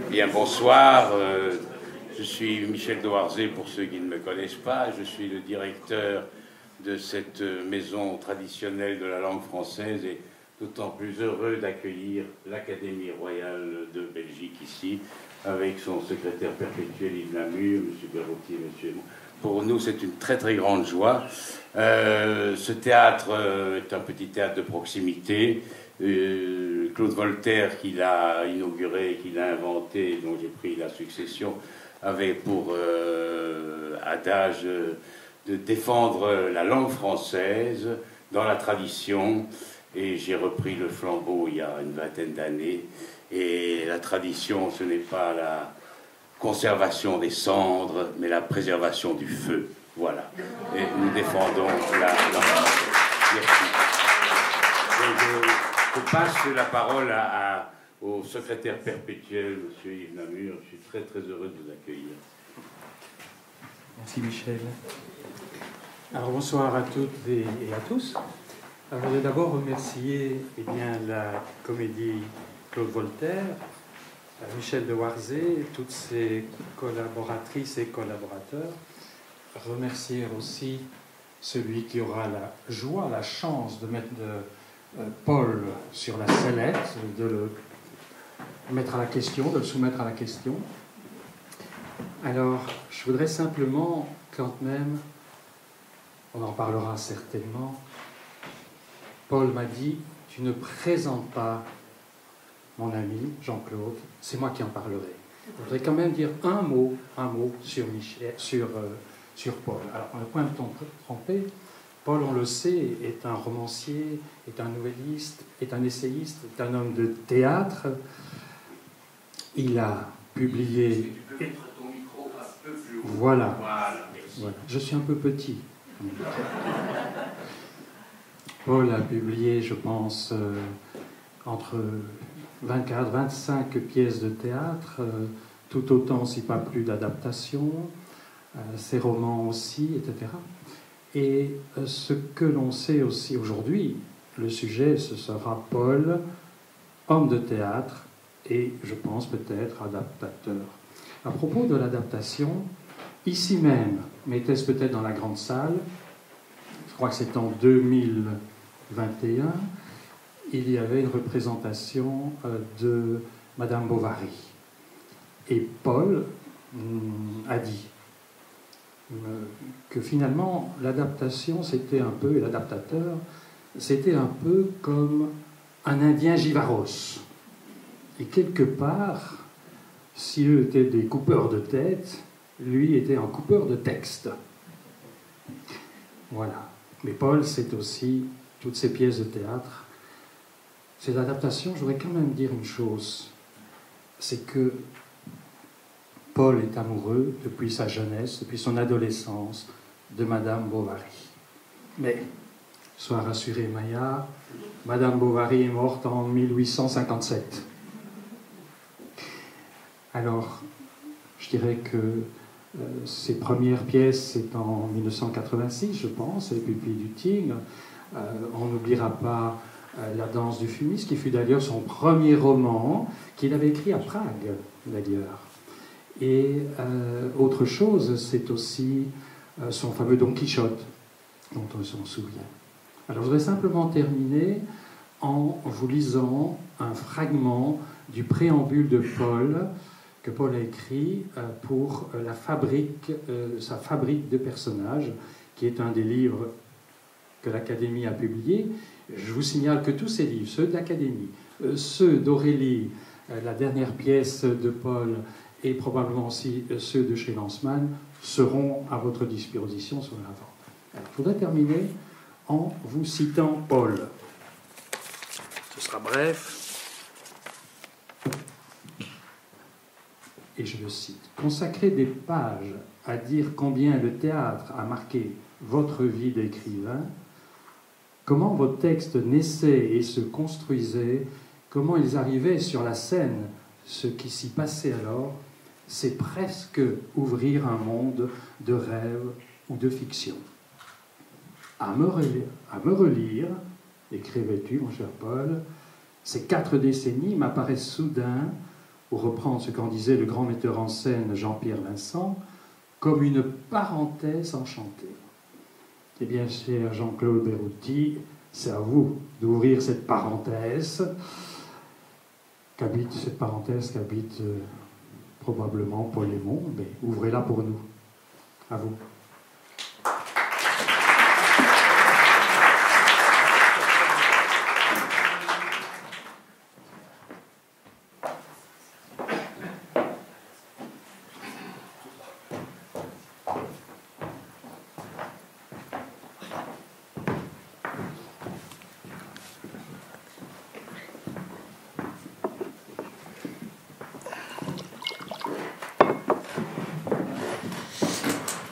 Bien, bonsoir. Je suis Michel de Warzée, pour ceux qui ne me connaissent pas. Je suis le directeur de cette maison traditionnelle de la langue française et d'autant plus heureux d'accueillir l'Académie royale de Belgique ici, avec son secrétaire perpétuel Yves Namur, M. Berroutier, M. Pour nous, c'est une très très grande joie. Ce théâtre est un petit théâtre de proximité. Claude Voltaire, qui l'a inauguré, qui l'a inventé, dont j'ai pris la succession, avait pour adage de défendre la langue française dans la tradition. Et j'ai repris le flambeau il y a une vingtaine d'années. Et la tradition, ce n'est pas la conservation des cendres, mais la préservation du feu. Voilà. Et nous défendons la langue. Merci. Je passe la parole au secrétaire perpétuel, M. Yves Namur. Je suis très très heureux de vous accueillir. Merci Michel. Alors bonsoir à toutes et à tous. Alors, je voudrais d'abord remercier la comédie Claude Voltaire, Michel de Warzée, toutes ses collaboratrices et collaborateurs. Remercier aussi celui qui aura la joie, la chance de mettre Paul sur la sellette, de le mettre à la question, de le soumettre à la question. Alors, je voudrais simplement, quand même, on en parlera certainement, Paul m'a dit, tu ne présentes pas mon ami Jean-Claude, c'est moi qui en parlerai. Je voudrais quand même dire un mot sur Paul. Alors, on ne peut pas me tromper. Paul, on le sait, est un romancier, est un nouvelliste, est un essayiste, est un homme de théâtre. Il a publié... Est-ce que tu peux mettre ton micro un peu plus haut? Voilà. Voilà. Je suis un peu petit. Paul a publié, je pense, entre 24, 25 pièces de théâtre, tout autant, si pas plus, d'adaptations, ses romans aussi, etc. Et ce que l'on sait aussi aujourd'hui, le sujet, ce sera Paul, homme de théâtre et, je pense, peut-être adaptateur. À propos de l'adaptation, ici même, mais était-ce peut-être dans la grande salle, je crois que c'est en 2021, il y avait une représentation de Madame Bovary. Et Paul a dit que finalement l'adaptation c'était un peu, et l'adaptateur, c'était un peu comme un Indien Givaros. Et quelque part, si eux étaient des coupeurs de tête, lui était un coupeur de texte. Voilà. Mais Paul, c'est aussi toutes ces pièces de théâtre. Ces adaptations, je voudrais quand même dire une chose, c'est que Paul est amoureux depuis sa jeunesse, depuis son adolescence, de Madame Bovary. Mais, sois rassuré Maya, Madame Bovary est morte en 1857. Alors, je dirais que ses premières pièces, c'est en 1986, je pense, Les Pupilles du Tigre. On n'oubliera pas La Danse du Fumis, qui fut d'ailleurs son premier roman, qu'il avait écrit à Prague, d'ailleurs. Et autre chose, c'est aussi son fameux Don Quichotte, dont on s'en souvient. Alors, je voudrais simplement terminer en vous lisant un fragment du préambule de Paul, que Paul a écrit pour sa fabrique de personnages, qui est un des livres que l'Académie a publié. Je vous signale que tous ces livres, ceux de l'Académie, ceux d'Aurélie, la dernière pièce de Paul, et probablement aussi ceux de chez Lanzmann, seront à votre disposition sur la vente. Alors, je voudrais terminer en vous citant Paul. Ce sera bref. Et je le cite. « Consacrer des pages à dire combien le théâtre a marqué votre vie d'écrivain, comment vos textes naissaient et se construisaient, comment ils arrivaient sur la scène, ce qui s'y passait alors, c'est presque ouvrir un monde de rêve ou de fiction. À me relire, écrivais-tu, mon cher Paul, ces 4 décennies m'apparaissent soudain pour reprendre ce qu'en disait le grand metteur en scène Jean-Pierre Vincent, comme une parenthèse enchantée. Eh bien, cher Jean-Claude Berruti, c'est à vous d'ouvrir cette parenthèse qu'habite probablement Paul Lémon, mais ouvrez-la pour nous. À vous.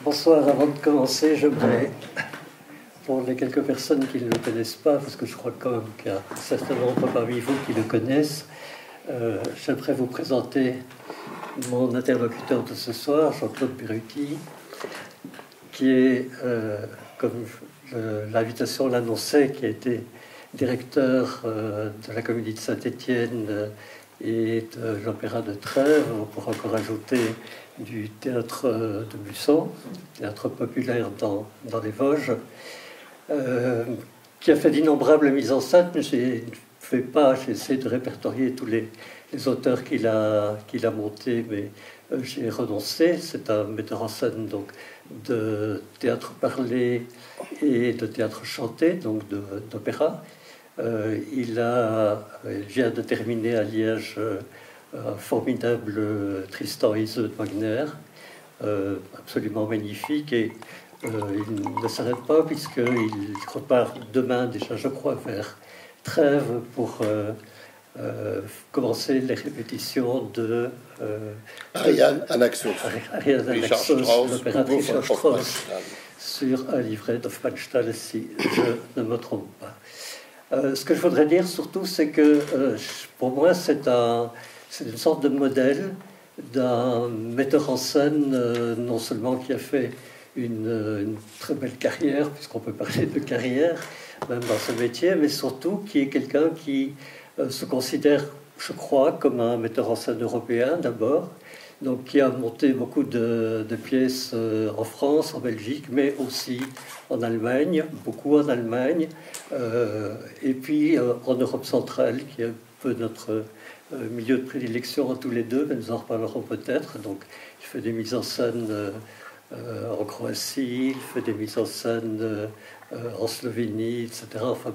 Bonsoir, avant de commencer, j'aimerais, pour les quelques personnes qui ne le connaissent pas, parce que je crois quand même qu'il y a un certain nombre parmi vous qui le connaissent, j'aimerais vous présenter mon interlocuteur de ce soir, Jean-Claude Berruti, qui est, comme l'invitation l'annonçait, qui a été directeur de la Comédie de Saint-Étienne et de l'Opéra de Trèves. On pourra encore ajouter du théâtre de Busson, théâtre populaire dans les Vosges, qui a fait d'innombrables mises en scène. J'ai essayé de répertorier tous les auteurs qu'il a montés, mais j'ai renoncé. C'est un metteur en scène donc de théâtre parlé et de théâtre chanté, donc d'opéra. Il vient de terminer à Liège un formidable Tristan et Iseult de Wagner, absolument magnifique, et il ne s'arrête pas puisqu'il repart demain déjà, je crois, vers Trèves pour commencer les répétitions de Ariane Anaxos, l'opéra Richard Strauss, sur un livret d'Hofmannsthal, si je ne me trompe pas. Ce que je voudrais dire surtout, c'est que pour moi, c'est une sorte de modèle d'un metteur en scène, non seulement qui a fait une très belle carrière, puisqu'on peut parler de carrière, même dans ce métier, mais surtout qui est quelqu'un qui se considère, je crois, comme un metteur en scène européen d'abord, donc qui a monté beaucoup de pièces en France, en Belgique, mais aussi en Allemagne, beaucoup en Allemagne, et puis en Europe centrale, qui est un peu notre milieu de prédilection à tous les deux, mais nous en reparlerons peut-être. Donc, il fait des mises en scène en Croatie, il fait des mises en scène en Slovénie, etc. Enfin,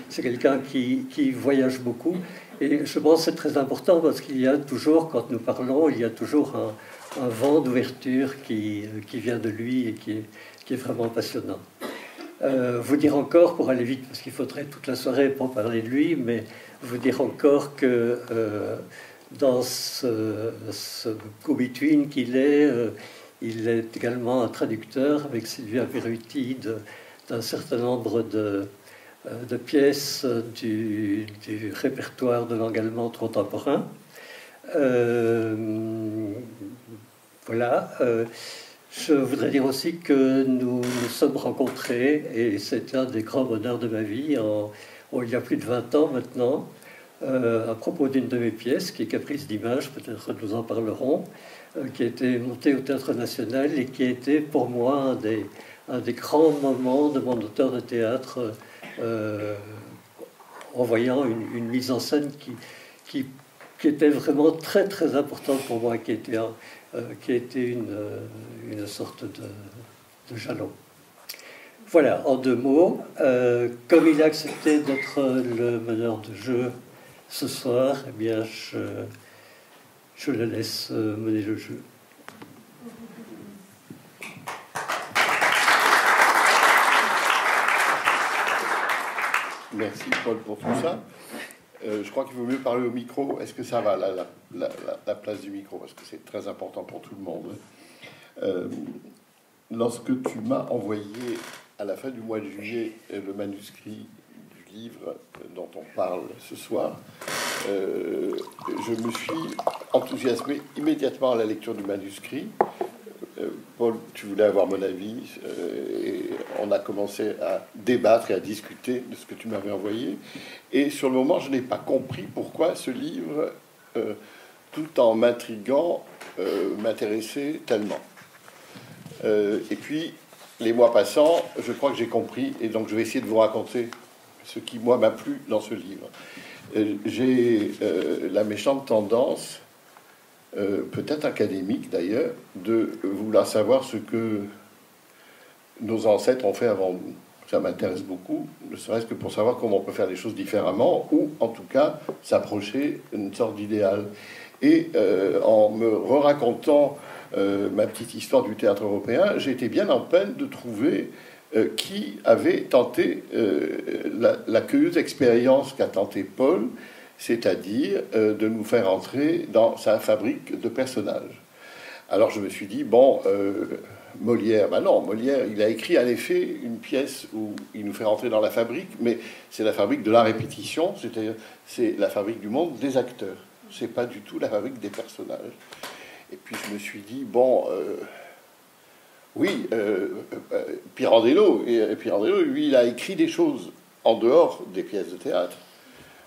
c'est quelqu'un qui voyage beaucoup. Et je pense que c'est très important parce qu'il y a toujours, quand nous parlons, il y a toujours un vent d'ouverture qui vient de lui et qui est vraiment passionnant. Vous dire encore, pour aller vite, parce qu'il faudrait toute la soirée pour parler de lui, mais vous dire encore que dans ce go-between qu'il est, il est également un traducteur avec Silvia Berruti d'un certain nombre de pièces du répertoire de langue allemande contemporain. Voilà. Je voudrais dire aussi que nous nous sommes rencontrés, et c'est un des grands bonheurs de ma vie, il y a plus de 20 ans maintenant, à propos d'une de mes pièces, qui est Caprice d'image, peut-être nous en parlerons, qui a été montée au Théâtre National et qui a été pour moi un des grands moments de mon auteur de théâtre, en voyant une mise en scène qui était vraiment très très importante pour moi, qui a été une sorte de jalon. Voilà, en deux mots, comme il a accepté d'être le meneur de jeu ce soir, eh bien je le laisse mener le jeu. Merci Paul pour tout ça. Je crois qu'il vaut mieux parler au micro. Est-ce que ça va, la place du micro? Parce que c'est très important pour tout le monde. Lorsque tu m'as envoyé à la fin du mois de juillet le manuscrit du livre dont on parle ce soir, je me suis enthousiasmé immédiatement à la lecture du manuscrit. Paul, tu voulais avoir mon avis, et on a commencé à débattre et à discuter de ce que tu m'avais envoyé. Et sur le moment, je n'ai pas compris pourquoi ce livre tout en m'intriguant, m'intéressait tellement. Et puis, les mois passant, je crois que j'ai compris, et donc je vais essayer de vous raconter ce qui, moi, m'a plu dans ce livre. J'ai la méchante tendance, peut-être académique d'ailleurs, de vouloir savoir ce que nos ancêtres ont fait avant nous. Ça m'intéresse beaucoup, ne serait-ce que pour savoir comment on peut faire les choses différemment, ou en tout cas s'approcher d'une sorte d'idéal. Et en me racontant ma petite histoire du théâtre européen, j'ai été bien en peine de trouver qui avait tenté la curieuse expérience qu'a tenté Paul, c'est-à-dire de nous faire entrer dans sa fabrique de personnages. Alors je me suis dit, bon, Molière, ben non, Molière, il a écrit en effet une pièce où il nous fait rentrer dans la fabrique, mais c'est la fabrique de la répétition, c'est-à-dire c'est la fabrique du monde des acteurs. C'est pas du tout la fabrique des personnages. Et puis je me suis dit, bon, oui, Pirandello, lui, il a écrit des choses en dehors des pièces de théâtre.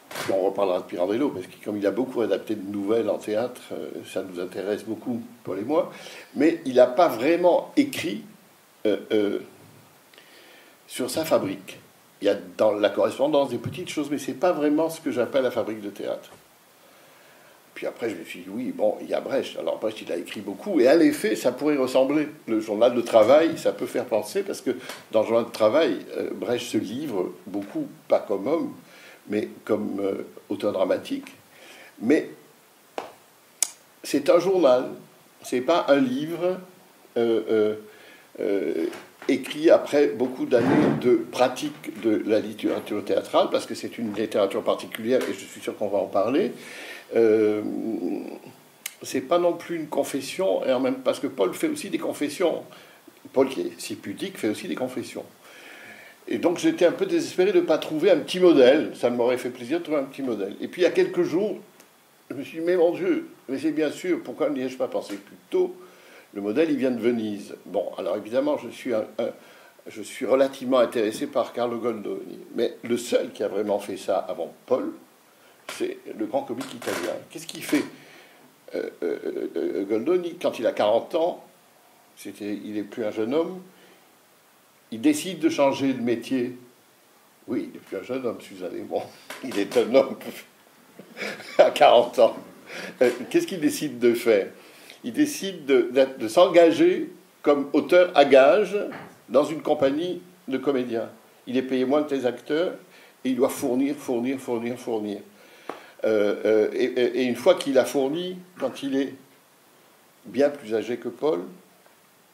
Puis on reparlera de Pirandello, parce que comme il a beaucoup adapté de nouvelles en théâtre, ça nous intéresse beaucoup, Paul et moi. Mais il n'a pas vraiment écrit sur sa fabrique. Il y a dans la correspondance des petites choses, mais c'est pas vraiment ce que j'appelle la fabrique de théâtre. Puis après, je me suis dit, oui, bon, il y a Brecht. Alors Brecht, il a écrit beaucoup, et à l'effet, ça pourrait ressembler. Le journal de travail, ça peut faire penser, parce que dans le journal de travail, Brecht se livre beaucoup, pas comme homme, mais comme auteur dramatique. Mais c'est un journal, c'est pas un livre écrit après beaucoup d'années de pratique de la littérature théâtrale, parce que c'est une littérature particulière, et je suis sûr qu'on va en parler. C'est pas non plus une confession, et en même parce que Paul fait aussi des confessions. Paul, qui est si pudique, fait aussi des confessions. Et donc j'étais un peu désespéré de ne pas trouver un petit modèle. Ça m'aurait fait plaisir de trouver un petit modèle. Et puis il y a quelques jours, je me suis dit, mais mon Dieu, mais c'est bien sûr, pourquoi n'y ai-je pas pensé plus tôt? Le modèle, il vient de Venise. Bon, alors évidemment, je suis relativement intéressé par Carlo Goldoni. Mais le seul qui a vraiment fait ça avant Paul, c'est le grand comique italien. Qu'est-ce qu'il fait Goldoni, quand il a 40 ans, il n'est plus un jeune homme, il décide de changer de métier. Oui, il n'est plus un jeune homme, Suzanne. Bon, il est un homme à 40 ans. Qu'est-ce qu'il décide de faire? Il décide de s'engager comme auteur à gage dans une compagnie de comédiens. Il est payé moins que les acteurs et il doit fournir. Et une fois qu'il a fourni, quand il est bien plus âgé que Paul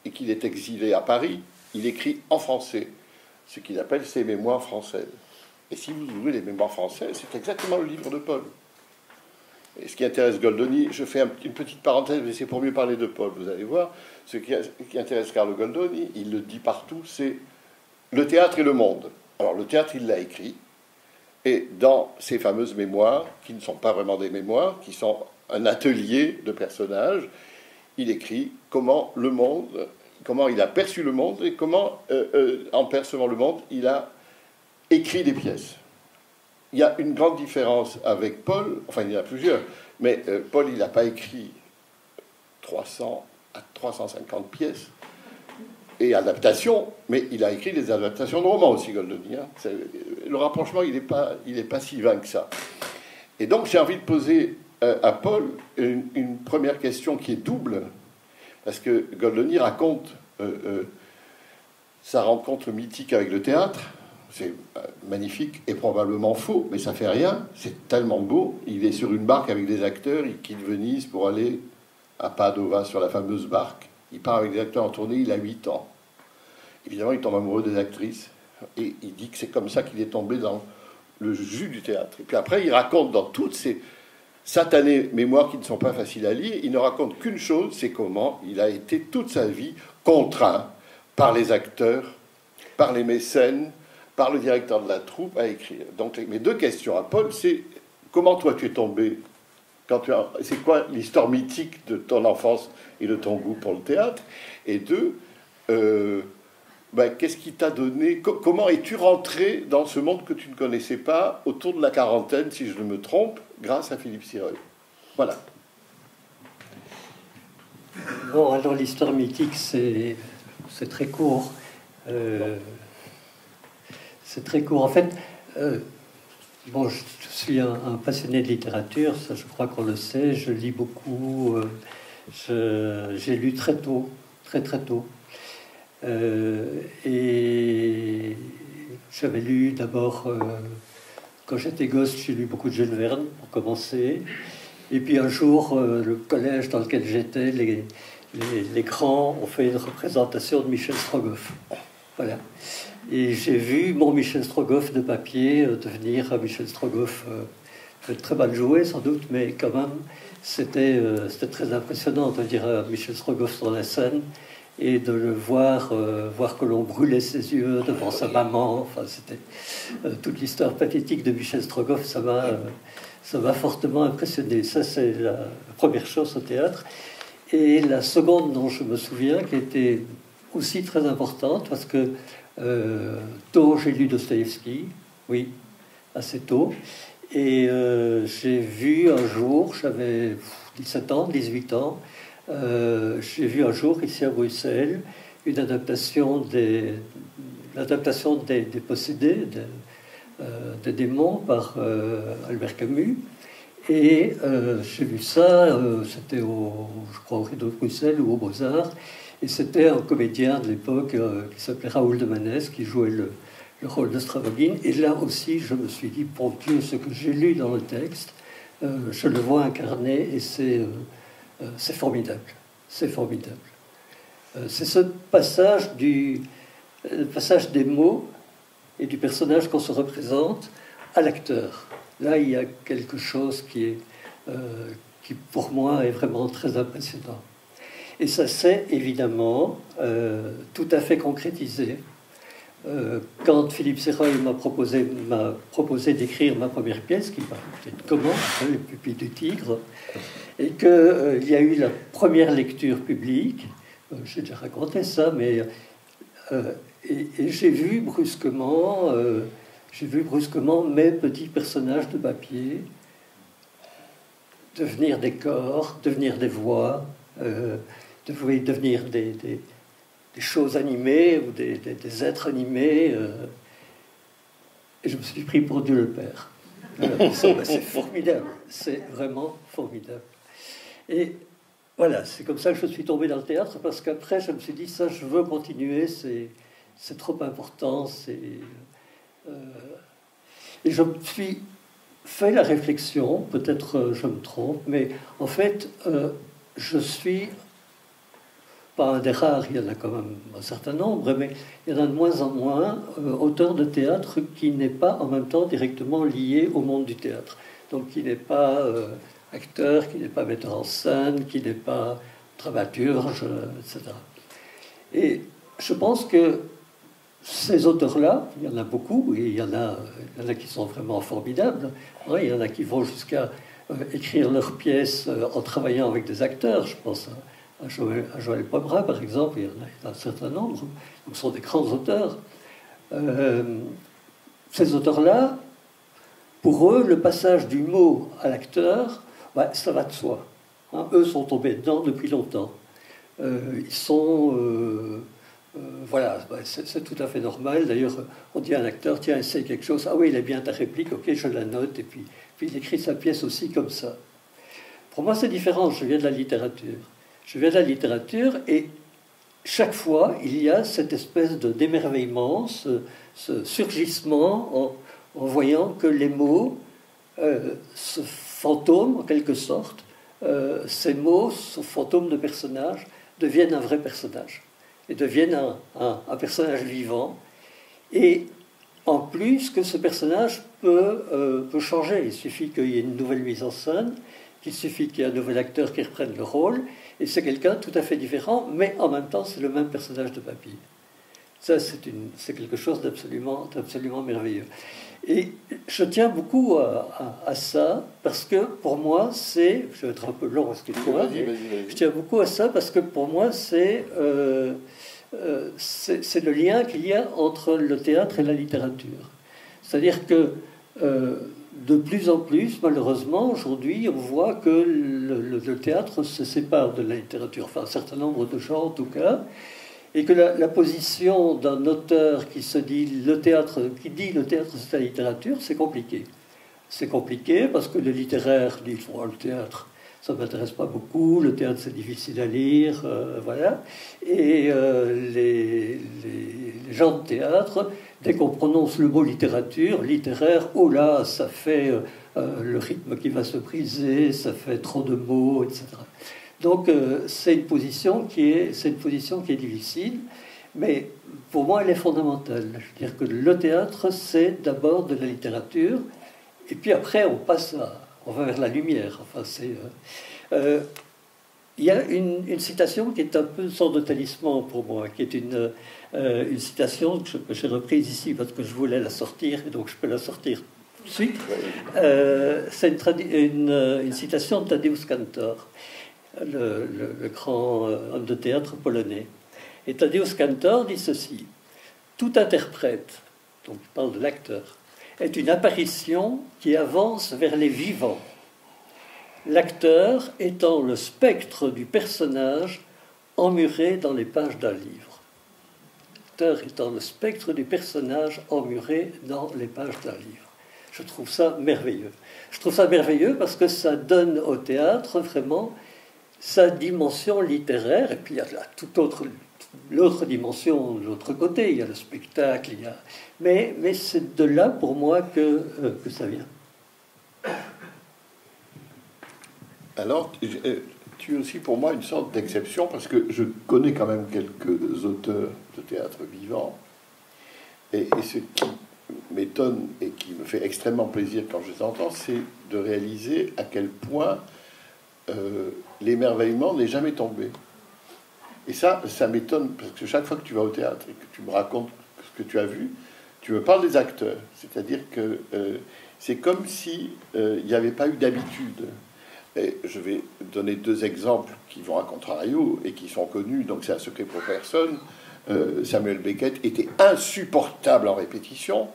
et qu'il est exilé à Paris, il écrit en français ce qu'il appelle ses mémoires françaises. Et si vous ouvrez les mémoires françaises, c'est exactement le livre de Paul. Et ce qui intéresse Goldoni, je fais une petite parenthèse, mais c'est pour mieux parler de Paul, vous allez voir. Ce qui intéresse Carlo Goldoni, il le dit partout, c'est le théâtre et le monde. Alors le théâtre, il l'a écrit, et dans ses fameuses mémoires, qui ne sont pas vraiment des mémoires, qui sont un atelier de personnages, il écrit comment le monde, comment il a perçu le monde, et comment, en percevant le monde, il a écrit des pièces. Il y a une grande différence avec Paul, enfin il y en a plusieurs, mais Paul, il n'a pas écrit 300 à 350 pièces et adaptations, mais il a écrit des adaptations de romans aussi, Goldoni. Hein. Le rapprochement, il n'est pas si vain que ça. Et donc j'ai envie de poser à Paul une première question qui est double, parce que Goldoni raconte sa rencontre mythique avec le théâtre. C'est magnifique et probablement faux, mais ça fait rien. C'est tellement beau. Il est sur une barque avec des acteurs, il quitte Venise pour aller à Padova sur la fameuse barque. Il part avec des acteurs en tournée, il a 8 ans. Évidemment, il tombe amoureux des actrices. Et il dit que c'est comme ça qu'il est tombé dans le jus du théâtre. Et puis après, il raconte dans toutes ces satanées mémoires qui ne sont pas faciles à lire, il ne raconte qu'une chose, c'est comment il a été toute sa vie contraint par les acteurs, par les mécènes, par le directeur de la troupe à écrire. Donc mes deux questions à Paul, c'est comment toi tu es tombé, c'est quoi l'histoire mythique de ton enfance et de ton goût pour le théâtre, et deux, qu'est-ce qui t'a donné, comment es-tu rentré dans ce monde que tu ne connaissais pas autour de la quarantaine, si je ne me trompe, grâce à Philippe Sireuil. Voilà. Bon, alors l'histoire mythique, c'est très court. C'est très court. En fait, bon, je suis un passionné de littérature, ça je crois qu'on le sait. Je lis beaucoup. J'ai lu très tôt, très tôt. Et j'avais lu d'abord, quand j'étais gosse, j'ai lu beaucoup de Jules Verne pour commencer. Et puis un jour, le collège dans lequel j'étais, les grands ont fait une représentation de Michel Strogoff. Voilà. Et j'ai vu mon Michel Strogoff de papier devenir Michel Strogoff, très mal joué sans doute, mais quand même, c'était très impressionnant de dire Michel Strogoff sur la scène et de le voir que l'on brûlait ses yeux devant sa maman. Enfin, c'était toute l'histoire pathétique de Michel Strogoff, ça m'a fortement impressionné. Ça, c'est la première chose au théâtre. Et la seconde dont je me souviens, qui était aussi très importante, parce que tôt, j'ai lu Dostoïevski, oui, assez tôt. Et j'ai vu un jour, j'avais 17 ans, 18 ans, j'ai vu un jour, ici à Bruxelles, une adaptation des Possédés, des démons par Albert Camus. Et j'ai vu ça, c'était je crois au Rideau de Bruxelles ou aux Beaux-Arts, et c'était un comédien de l'époque qui s'appelait Raoul de Manès qui jouait le rôle de Stravogin. Et là aussi, je me suis dit, pour Dieu, ce que j'ai lu dans le texte, je le vois incarné, et c'est formidable. C'est formidable. C'est ce passage passage des mots et du personnage qu'on se représente à l'acteur. Là, il y a quelque chose qui pour moi, est vraiment très impressionnant. Et ça s'est évidemment tout à fait concrétisé quand Philippe Serreuil m'a proposé d'écrire ma première pièce, qui était une commande, Le Pupille du Tigre, et qu'il y a eu la première lecture publique. J'ai déjà raconté ça, mais et j'ai vu brusquement mes petits personnages de papier devenir des corps, devenir des voix, devenir des choses animées ou des êtres animés. Et je me suis pris pour Dieu le Père. C'est formidable, c'est vraiment formidable. Et voilà, c'est comme ça que je suis tombé dans le théâtre, parce qu'après je me suis dit, ça je veux continuer, c'est trop important. Et je me suis fait la réflexion, peut-être je me trompe, mais en fait, je suis pas un des rares, il y en a quand même un certain nombre, mais il y en a de moins en moins, auteur de théâtre qui n'est pas en même temps directement lié au monde du théâtre. Donc qui n'est pas acteur, qui n'est pas metteur en scène, qui n'est pas dramaturge, etc. Et je pense que ces auteurs-là, il y en a beaucoup, et il y en a qui sont vraiment formidables. Il y en a qui vont jusqu'à écrire leurs pièces en travaillant avec des acteurs. Je pense à Joël Pomerat, par exemple, il y en a un certain nombre. Donc, ce sont des grands auteurs. Ces auteurs-là, pour eux, le passage du mot à l'acteur, ça va de soi. Eux sont tombés dedans depuis longtemps. Ils sont... voilà, c'est tout à fait normal. D'ailleurs, on dit à un acteur, tiens, essaye quelque chose. Ah oui, il a bien ta réplique, ok, je la note. Et puis il écrit sa pièce aussi comme ça. Pour moi, c'est différent. Je viens de la littérature. Et chaque fois, il y a cette espèce d'émerveillement, ce surgissement en voyant que les mots, ce fantôme, en quelque sorte, ces mots, ce fantôme de personnage, deviennent un vrai personnage. Et deviennent un personnage vivant. Et en plus, que ce personnage peut changer. Il suffit qu'il y ait une nouvelle mise en scène, qu'il suffit qu'il y ait un nouvel acteur qui reprenne le rôle, et c'est quelqu'un tout à fait différent, mais en même temps, c'est le même personnage de papier. Ça, c'est quelque chose d'absolument merveilleux. Et je tiens beaucoup à ça, parce que pour moi, je vais être un peu long parce qu'il faut. Je tiens beaucoup à ça, parce que pour moi, c'est le lien qu'il y a entre le théâtre et la littérature. C'est-à-dire que de plus en plus, malheureusement, aujourd'hui, on voit que le théâtre se sépare de la littérature, enfin un certain nombre de gens en tout cas, et que la position d'un auteur qui se dit le théâtre, c'est la littérature, c'est compliqué. C'est compliqué parce que les littéraires disent oh, le théâtre, ça ne m'intéresse pas beaucoup, le théâtre c'est difficile à lire, voilà. Et les gens de théâtre, dès qu'on prononce le mot littérature, littéraire, oh là, ça fait le rythme qui va se briser, ça fait trop de mots, etc. Donc c'est une position qui est difficile, mais pour moi elle est fondamentale. Je veux dire que le théâtre c'est d'abord de la littérature, et puis après on va vers la lumière. Enfin il y a une citation qui est un peu une sorte de talisman pour moi, qui est une citation que j'ai reprise ici parce que je voulais la sortir, et donc je peux la sortir tout de suite. C'est une citation de Tadeusz Kantor, le grand homme de théâtre polonais. Et Tadeusz Kantor dit ceci: tout interprète, donc il parle de l'acteur, est une apparition qui avance vers les vivants, l'acteur étant le spectre du personnage emmuré dans les pages d'un livre. L'acteur étant le spectre du personnage emmuré dans les pages d'un livre. Je trouve ça merveilleux. Je trouve ça merveilleux parce que ça donne au théâtre vraiment sa dimension littéraire, et puis il y a l'autre dimension de l'autre côté, il y a le spectacle, mais c'est de là pour moi que ça vient. Alors, tu es aussi pour moi une sorte d'exception, parce que je connais quand même quelques auteurs de théâtre vivant, et ce qui m'étonne et qui me fait extrêmement plaisir quand je les entends, c'est de réaliser à quel point l'émerveillement n'est jamais tombé. Et ça m'étonne, parce que chaque fois que tu vas au théâtre et que tu me racontes ce que tu as vu, tu me parles des acteurs. C'est-à-dire que c'est comme si il n'y avait pas eu d'habitude. Et je vais donner deux exemples qui vont à contrario et qui sont connus, donc c'est un secret pour personne. Samuel Beckett était insupportable en répétition.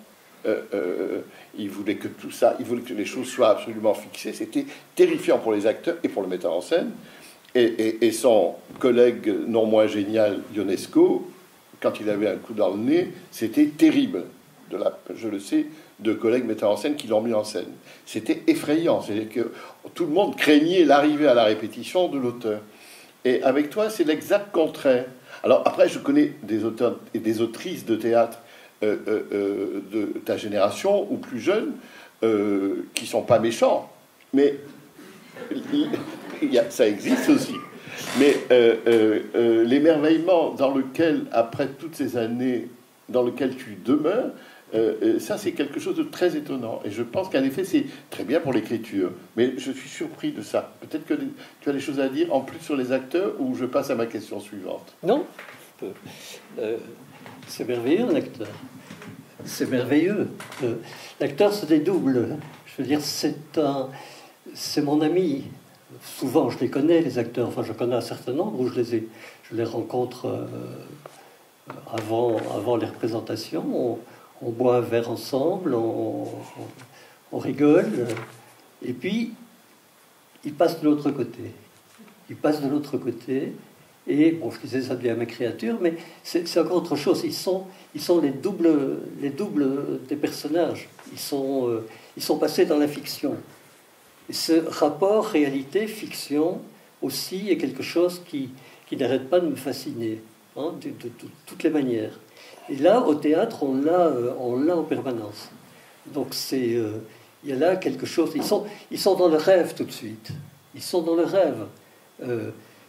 Il voulait que tout ça, il voulait que les choses soient absolument fixées. C'était terrifiant pour les acteurs et pour le metteur en scène. Et son collègue non moins génial, Ionesco, quand il avait un coup dans le nez, c'était terrible. Je le sais, de collègues metteurs en scène qui l'ont mis en scène. C'était effrayant. C'est-à-dire que tout le monde craignait l'arrivée à la répétition de l'auteur. Et avec toi, c'est l'exact contraire. Alors après, je connais des auteurs et des autrices de théâtre de ta génération ou plus jeunes qui sont pas méchants, mais ça existe aussi. Mais l'émerveillement dans lequel, après toutes ces années, dans lequel tu demeures, ça c'est quelque chose de très étonnant. Et je pense qu'en effet c'est très bien pour l'écriture. Mais je suis surpris de ça. Peut-être que tu as des choses à dire en plus sur les acteurs, ou je passe à ma question suivante. Non, c'est merveilleux l'acteur. C'est merveilleux. L'acteur se dédouble. Je veux dire, c'est mon ami. Souvent, je les connais, les acteurs. Enfin, je connais un certain nombre où je les rencontre avant les représentations. On boit un verre ensemble, on rigole. Et puis, ils passent de l'autre côté. Et, bon, je disais, ça devient ma créature, mais c'est encore autre chose. Ils sont les doubles des personnages. Ils sont passés dans la fiction. Et ce rapport réalité-fiction aussi est quelque chose qui n'arrête pas de me fasciner, hein, de toutes les manières. Et là, au théâtre, on l'a en permanence. Donc il y a là quelque chose. Ils sont dans le rêve tout de suite. Ils sont dans le rêve.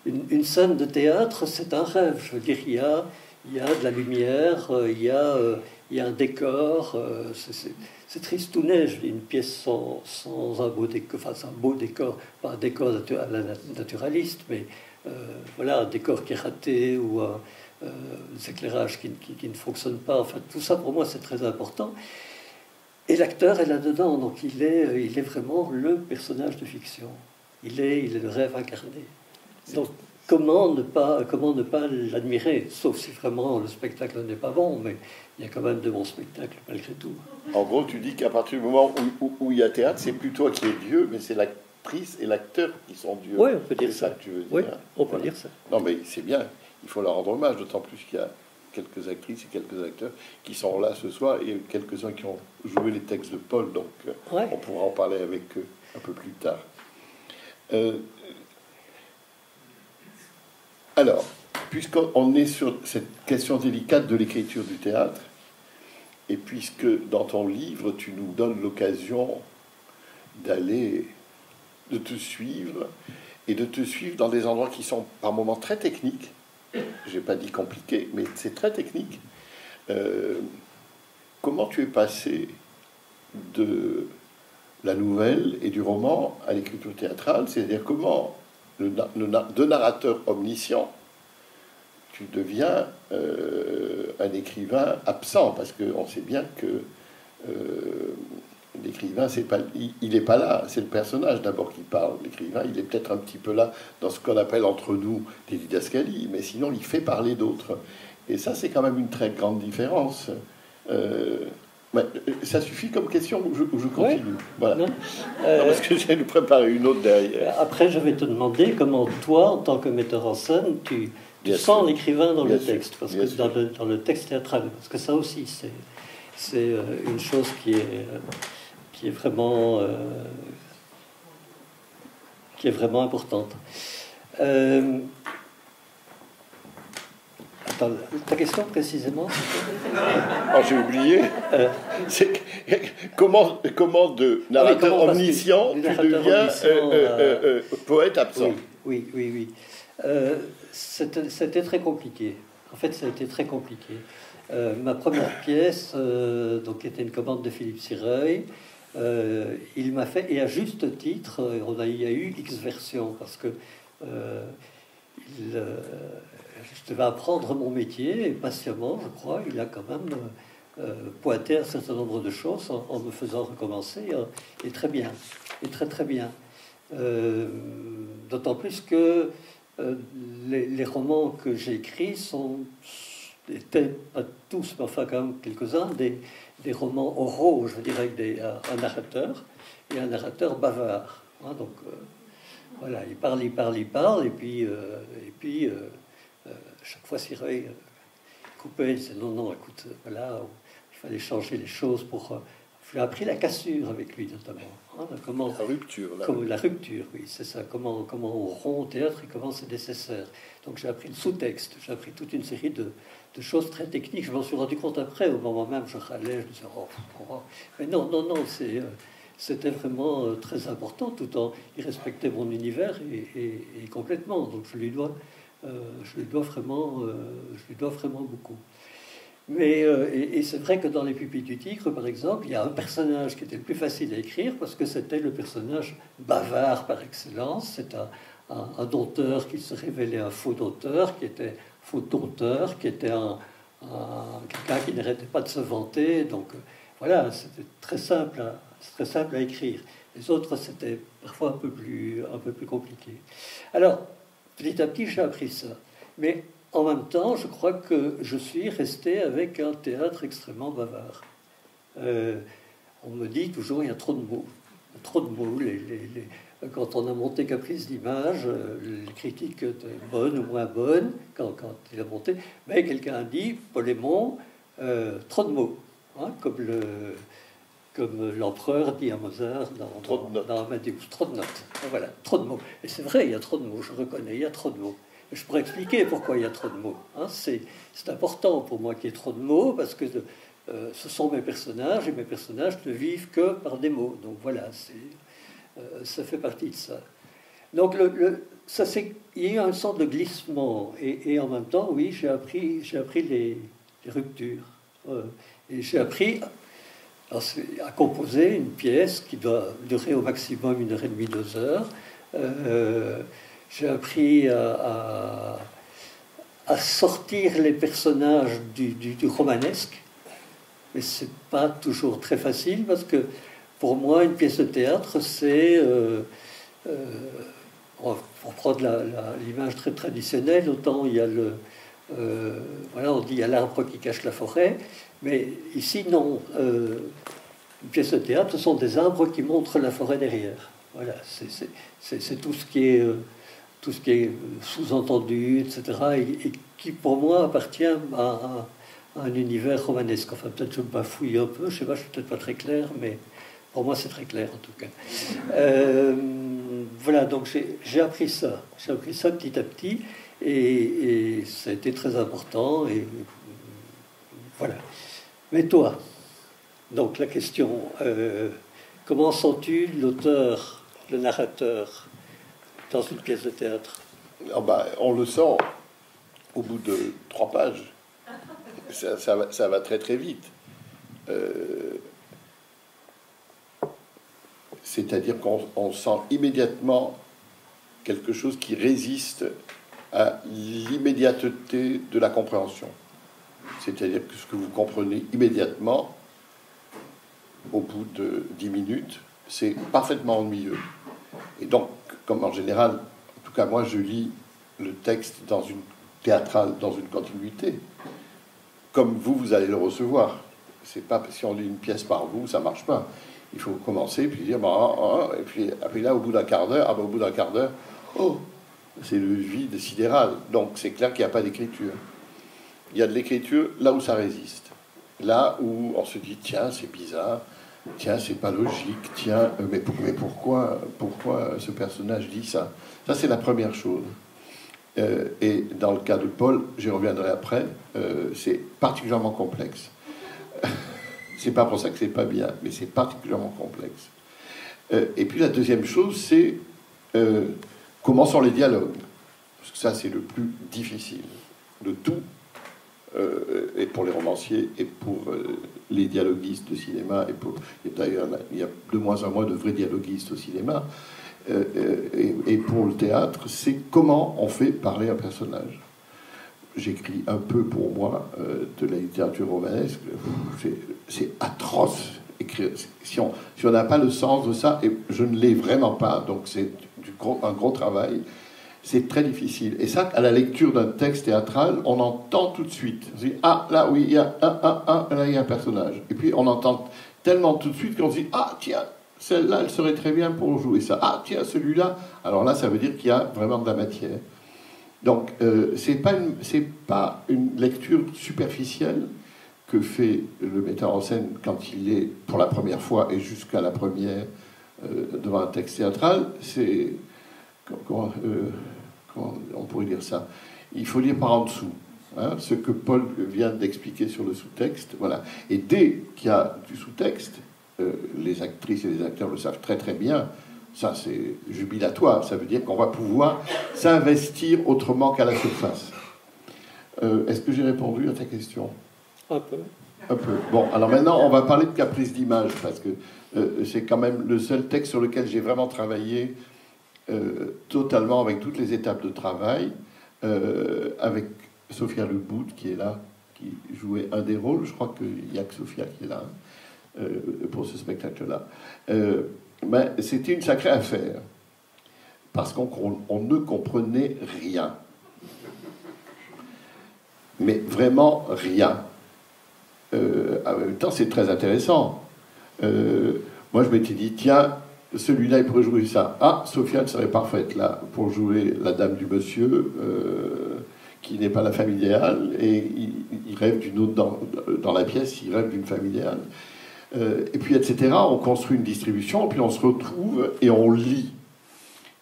Une scène de théâtre, c'est un rêve. Je veux dire, il y a de la lumière, il y a un décor. C'est tristounet, je dis, une pièce sans un beau décor, enfin un beau décor, pas un décor à la naturaliste, mais voilà, un décor qui est raté ou des éclairages qui ne fonctionnent pas. Enfin, tout ça pour moi c'est très important. Et l'acteur est là-dedans, donc il est vraiment le personnage de fiction. Il est le rêve incarné. Donc, comment ne pas l'admirer, sauf si vraiment le spectacle n'est pas bon, mais il y a quand même de bons spectacles malgré tout. En gros, tu dis qu'à partir du moment où il y a théâtre, c'est plus toi qui es Dieu, mais c'est l'actrice et l'acteur qui sont Dieu. Oui, on peut dire ça. ça. Que tu veux dire. Oui, on peut dire ça. Non, mais c'est bien. Il faut leur rendre hommage, d'autant plus qu'il y a quelques actrices et quelques acteurs qui sont là ce soir et quelques-uns qui ont joué les textes de Paul, donc on pourra en parler avec eux un peu plus tard. Alors, puisqu'on est sur cette question délicate de l'écriture du théâtre, et puisque dans ton livre, tu nous donnes l'occasion de te suivre, et de te suivre dans des endroits qui sont par moments très techniques, j'ai pas dit compliqués, mais c'est très technique. Comment tu es passé de la nouvelle et du roman à l'écriture théâtrale, c'est-à-dire comment de narrateur omniscient tu deviens un écrivain absent, parce qu'on sait bien que l'écrivain, il n'est pas là, c'est le personnage d'abord qui parle. L'écrivain, il est peut-être un petit peu là dans ce qu'on appelle entre nous des didascalies, mais sinon il fait parler d'autres. Et ça, c'est quand même une très grande différence. Ça suffit comme question ou je continue? Oui. Voilà. Non, parce que j'ai nous préparer une autre derrière. Après, je vais te demander comment toi, en tant que metteur en scène, tu sens l'écrivain dans le texte, parce que dans le texte théâtral, parce que ça aussi, c'est une chose qui est vraiment importante. Attends, ta question précisément? Oh, j'ai oublié. C'est comment de narrateur omniscient tu deviens poète absent? Oui. C'était très compliqué. En fait, ça a été très compliqué. Ma première pièce, donc, était une commande de Philippe Sireuil. Il m'a fait, et à juste titre, il y a eu X versions, parce que je devais apprendre mon métier, et patiemment, je crois, il a quand même pointé un certain nombre de choses en me faisant recommencer, et très bien, et très bien. D'autant plus que les romans que j'ai écrits étaient pas tous, mais enfin quand même quelques-uns, des romans oraux, je dirais, avec un narrateur et un narrateur bavard. Hein, donc voilà, il parle, et puis chaque fois Sireuil coupait, il disait non, écoute, voilà, il fallait changer les choses pour... J'ai appris la cassure avec lui, notamment. Hein, la rupture. La rupture, oui, c'est ça. Comment on rompt au théâtre et comment c'est nécessaire. Donc j'ai appris le sous-texte, j'ai appris toute une série de choses très techniques. Je m'en suis rendu compte après, au moment même, je râlais, je me disais, oh. Mais non, c'était vraiment très important, tout en il respectait mon univers et complètement. Donc je lui dois vraiment beaucoup. Mais et c'est vrai que dans Les Pupilles du Tigre, par exemple, il y a un personnage qui était le plus facile à écrire parce que c'était le personnage bavard par excellence. C'est un dompteur qui se révélait un faux dompteur, qui était faux dompteur, qui était quelqu'un qui n'arrêtait pas de se vanter. Donc voilà, c'était très simple à écrire. Les autres, c'était parfois un peu plus compliqué. Alors, petit à petit, j'ai appris ça. Mais en même temps, je crois que je suis resté avec un théâtre extrêmement bavard. On me dit toujours il y a trop de mots. Trop de mots. Quand on a monté Caprice d'image, les critiques étaient bonnes ou moins bonnes quand il a monté. Mais quelqu'un a dit, Polémon, trop de mots. Hein, comme l'empereur dit à Mozart dans Amadeus, trop de notes. Voilà, trop de mots. Et c'est vrai, il y a trop de mots, je reconnais, il y a trop de mots. Je pourrais expliquer pourquoi il y a trop de mots. Hein. C'est important pour moi qu'il y ait trop de mots, parce que ce sont mes personnages, et mes personnages ne vivent que par des mots. Donc voilà, ça fait partie de ça. Donc il y a eu un sens de glissement, et en même temps, oui, j'ai appris les ruptures. Et j'ai appris à composer une pièce qui doit durer au maximum 1h30, 2 heures. J'ai appris à sortir les personnages du romanesque, mais c'est pas toujours très facile, parce que pour moi, une pièce de théâtre, c'est pour prendre l'image très traditionnelle, autant il y a voilà, on dit il y a l'arbre qui cache la forêt, mais ici non. Une pièce de théâtre, ce sont des arbres qui montrent la forêt derrière. Voilà, c'est tout ce qui est sous-entendu, etc., et qui pour moi appartient à un univers romanesque. Enfin, peut-être je me bafouille un peu, je sais pas, je suis peut-être pas très clair, mais pour moi c'est très clair en tout cas. Voilà, donc j'ai appris ça petit à petit, et ça a été très important, et voilà. Mais toi, donc la question, comment sens-tu l'auteur, le narrateur dans une pièce de théâtre? Ah bah, on le sent au bout de 3 pages. Ça va très très vite. C'est-à-dire qu'on sent immédiatement quelque chose qui résiste à l'immédiateté de la compréhension. C'est-à-dire que ce que vous comprenez immédiatement, au bout de 10 minutes, c'est parfaitement ennuyeux. Et donc, comme en général, en tout cas moi, je lis le texte dans une théâtrale, dans une continuité, comme vous allez le recevoir. C'est pas si on lit une pièce par vous, ça marche pas. Il faut commencer, puis dire, et puis après là, au bout d'un quart d'heure, au bout d'un quart d'heure, oh, c'est le vide sidéral. Donc c'est clair qu'il n'y a pas d'écriture. Il y a de l'écriture là où ça résiste. Là où on se dit, tiens, c'est bizarre, tiens, c'est pas logique, tiens, mais pourquoi ce personnage dit ça? Ça, c'est la première chose. Et dans le cas de Paul, j'y reviendrai après, c'est particulièrement complexe. C'est pas pour ça que c'est pas bien, mais c'est particulièrement complexe. Et puis la deuxième chose, c'est comment sont les dialogues. Parce que ça, c'est le plus difficile de tout, et pour les romanciers, et pour les dialoguistes de cinéma, et d'ailleurs, il y a de moins en moins de vrais dialoguistes au cinéma, et pour le théâtre, c'est comment on fait parler un personnage. J'écris un peu pour moi de la littérature romanesque. C'est atroce écrire. Si on n'a pas le sens de ça, et je ne l'ai vraiment pas, donc c'est un gros travail, c'est très difficile. Et ça, à la lecture d'un texte théâtral, on entend tout de suite. On se dit, ah, là, oui, il y a là, il y a un personnage. Et puis on entend tellement tout de suite qu'on se dit, ah, tiens, celle-là, elle serait très bien pour jouer ça. Ah, tiens, celui-là. Alors là, ça veut dire qu'il y a vraiment de la matière. Donc, c'est pas une lecture superficielle que fait le metteur en scène quand il est pour la première fois et jusqu'à la première devant un texte théâtral. C'est comment on pourrait dire ça? Il faut lire par en dessous, hein, ce que Paul vient d'expliquer sur le sous-texte. Voilà. Et dès qu'il y a du sous-texte, les actrices et les acteurs le savent très très bien. Ça, c'est jubilatoire. Ça veut dire qu'on va pouvoir s'investir autrement qu'à la surface. Est-ce que j'ai répondu à ta question? Un peu. Un peu. Bon, alors maintenant, on va parler de caprice d'image, parce que c'est quand même le seul texte sur lequel j'ai vraiment travaillé totalement, avec toutes les étapes de travail, avec Sophia Lebout, qui est là, qui jouait un des rôles. Je crois qu'il n'y a que Sophia qui est là pour ce spectacle-là. Mais c'était une sacrée affaire, parce qu'on ne comprenait rien. Mais vraiment rien. En même temps, c'est très intéressant. Moi, je m'étais dit, tiens, celui-là, il pourrait jouer ça. Ah, Sophia serait parfaite, là, pour jouer la dame du monsieur, qui n'est pas la femme idéale, et il rêve d'une autre dans la pièce, il rêve d'une femme idéale. Et puis, etc. On construit une distribution, puis on se retrouve et on lit.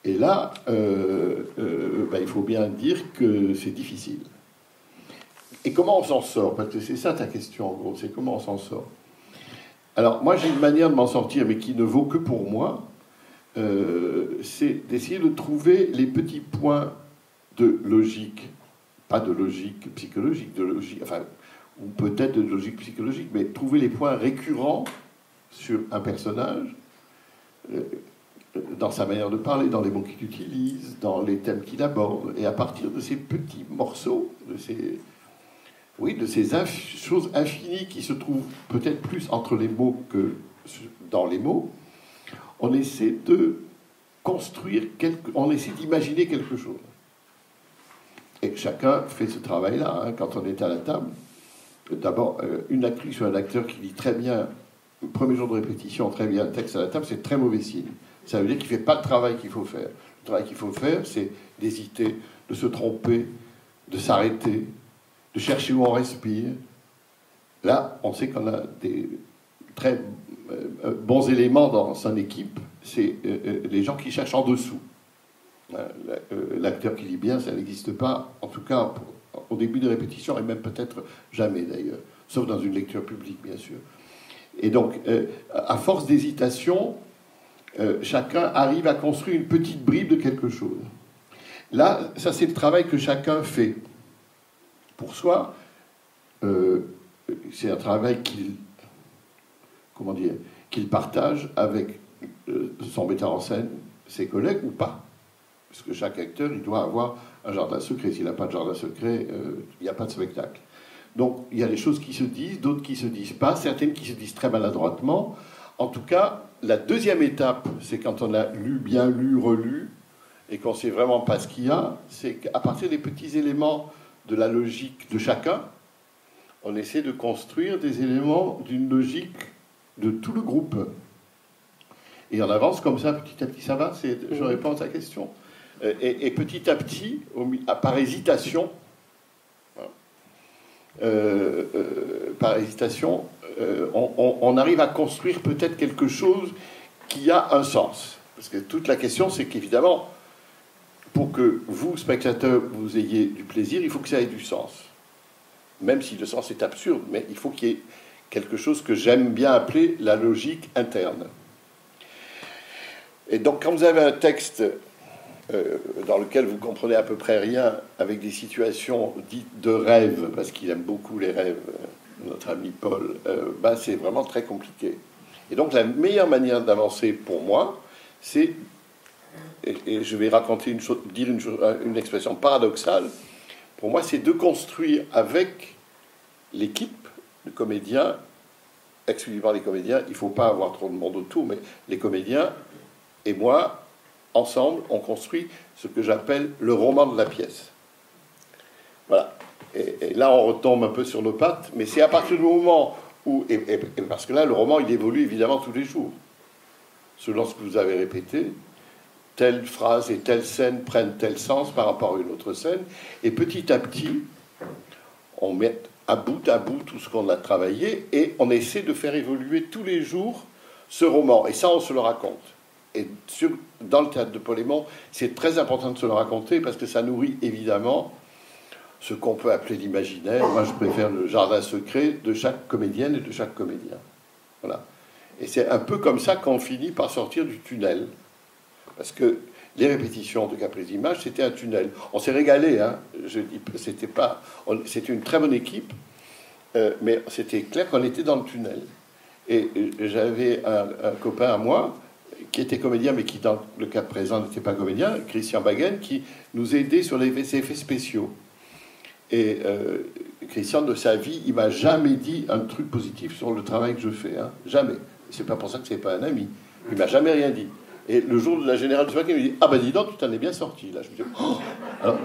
Et là, il faut bien dire que c'est difficile. Et comment on s'en sort? Parce que c'est ça ta question, en gros, c'est comment on s'en sort. Alors, moi, j'ai une manière de m'en sortir, mais qui ne vaut que pour moi, c'est d'essayer de trouver les petits points de logique, pas de logique psychologique, de logique, enfin, ou peut-être de logique psychologique, mais trouver les points récurrents sur un personnage, dans sa manière de parler, dans les mots qu'il utilise, dans les thèmes qu'il aborde, et à partir de ces petits morceaux, de ces choses infinies qui se trouvent peut-être plus entre les mots que dans les mots, on essaie de construire, on essaie d'imaginer quelque chose. Et chacun fait ce travail-là, hein, quand on est à la table. D'abord, une actrice ou un acteur qui lit très bien, le premier jour de répétition, très bien le texte à la table, c'est très mauvais signe. Ça veut dire qu'il ne fait pas le travail qu'il faut faire. Le travail qu'il faut faire, c'est d'hésiter, de se tromper, de s'arrêter, de chercher où on respire. Là, on sait qu'on a des très bons éléments dans son équipe, c'est les gens qui cherchent en dessous. L'acteur qui lit bien, ça n'existe pas, en tout cas au début de répétition, et même peut-être jamais d'ailleurs, sauf dans une lecture publique, bien sûr. Et donc, à force d'hésitation, chacun arrive à construire une petite bribe de quelque chose. Là, ça c'est le travail que chacun fait pour soi. C'est un travail qu'il partage avec son metteur en scène, ses collègues ou pas. Parce que chaque acteur, il doit avoir un jardin secret. S'il n'a pas de jardin secret, il n'y a pas de spectacle. Donc, il y a des choses qui se disent, d'autres qui ne se disent pas, certaines qui se disent très maladroitement. En tout cas, la deuxième étape, c'est quand on a lu, bien lu, relu, et qu'on ne sait vraiment pas ce qu'il y a, c'est qu'à partir des petits éléments de la logique de chacun, on essaie de construire des éléments d'une logique de tout le groupe. Et on avance comme ça, petit à petit. Ça va? Je réponds à ta question. Et petit à petit, par hésitation, on arrive à construire peut-être quelque chose qui a un sens. Parce que toute la question, c'est qu'évidemment, pour que vous, spectateurs, vous ayez du plaisir, il faut que ça ait du sens. Même si le sens est absurde, mais il faut qu'il y ait quelque chose que j'aime bien appeler la logique interne. Et donc, quand vous avez un texte dans lequel vous comprenez à peu près rien, avec des situations dites de rêve, parce qu'il aime beaucoup les rêves, notre ami Paul, c'est vraiment très compliqué. Et donc, la meilleure manière d'avancer pour moi, c'est, et je vais raconter dire une expression paradoxale, pour moi, c'est de construire avec l'équipe de comédiens, exclusivement les comédiens, il ne faut pas avoir trop de monde autour, mais les comédiens et moi, ensemble, on construit ce que j'appelle le roman de la pièce. Voilà. Et là, on retombe un peu sur nos pattes, mais c'est à partir du moment où... Et parce que là, le roman, il évolue évidemment tous les jours. Selon ce que vous avez répété, telle phrase et telle scène prennent tel sens par rapport à une autre scène. Et petit à petit, on met à bout tout ce qu'on a travaillé et on essaie de faire évoluer tous les jours ce roman. Et ça, on se le raconte. Et dans le théâtre de Paul Émond, c'est très important de se le raconter parce que ça nourrit évidemment ce qu'on peut appeler l'imaginaire. Moi, je préfère le jardin secret de chaque comédienne et de chaque comédien. Voilà. Et c'est un peu comme ça qu'on finit par sortir du tunnel. Parce que les répétitions de Caprice d'Images, c'était un tunnel. On s'est régalé, hein. Je dis, c'était une très bonne équipe, mais c'était clair qu'on était dans le tunnel. Et j'avais un copain à moi qui était comédien, mais qui, dans le cas présent, n'était pas comédien, Christian Baguen, qui nous aidait sur les effets spéciaux. Et Christian, de sa vie, il m'a jamais dit un truc positif sur le travail que je fais. Hein. Jamais. C'est pas pour ça que c'est pas un ami. Il m'a jamais rien dit. Et le jour de la générale de Spack, il me dit « Ah ben dis donc, tu t'en es bien sorti. » Là, je me dis oh. Alors,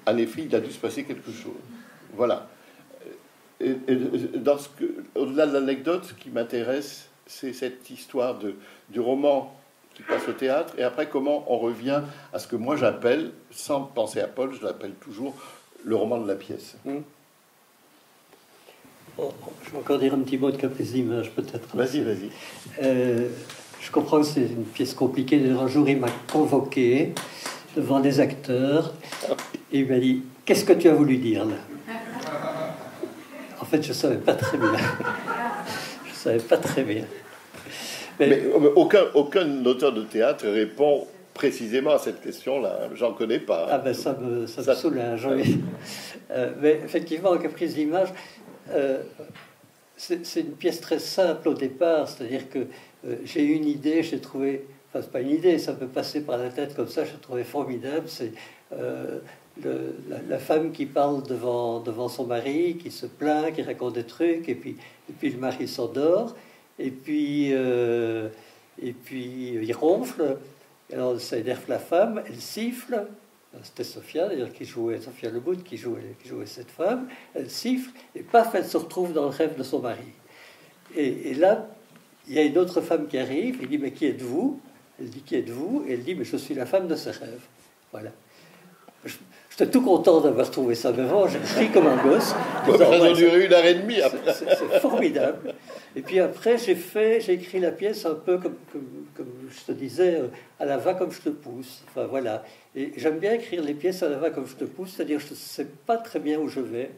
en effet, il a dû se passer quelque chose. Voilà. Et au-delà de l'anecdote, ce qui m'intéresse, c'est cette histoire du roman qui passe au théâtre, et après comment on revient à ce que moi j'appelle, sans penser à Paul, je l'appelle toujours le roman de la pièce. Je vais encore dire un petit mot de Caprice d'Images, peut-être. Vas-y. Je comprends que c'est une pièce compliquée. Un jour, il m'a convoqué devant des acteurs et il m'a dit « Qu'est-ce que tu as voulu dire là ?» En fait, je ne savais pas très bien. Je ne savais pas très bien. Mais aucun auteur de théâtre répond précisément à cette question-là. J'en connais pas. Ah ben ça me soulage, oui. Mais effectivement, Caprice d'Images, c'est une pièce très simple au départ. C'est-à-dire que j'ai eu une idée, j'ai trouvé... Enfin, c'est pas une idée, ça peut passer par la tête comme ça, j'ai trouvé formidable. C'est la femme qui parle devant son mari, qui se plaint, qui raconte des trucs, et puis le mari s'endort, et puis il ronfle, Et alors, ça énerve la femme, elle siffle. C'était Sophia, d'ailleurs, Sophia Lebout, qui jouait cette femme. Elle siffle, et paf, elle se retrouve dans le rêve de son mari. Et là, il y a une autre femme qui arrive. Il dit, mais qui êtes-vous? Elle dit, qui êtes-vous? Et elle dit, mais je suis la femme de ses rêves. Voilà. J'étais tout content d'avoir trouvé ça, mais vraiment, j'ai ri comme un gosse. Ça a duré 1h30 après. C'est formidable. Et puis après, j'ai écrit la pièce un peu comme je te disais, à la va comme je te pousse. Enfin, voilà. Et j'aime bien écrire les pièces à la va comme je te pousse, c'est-à-dire je ne sais pas très bien où je vais.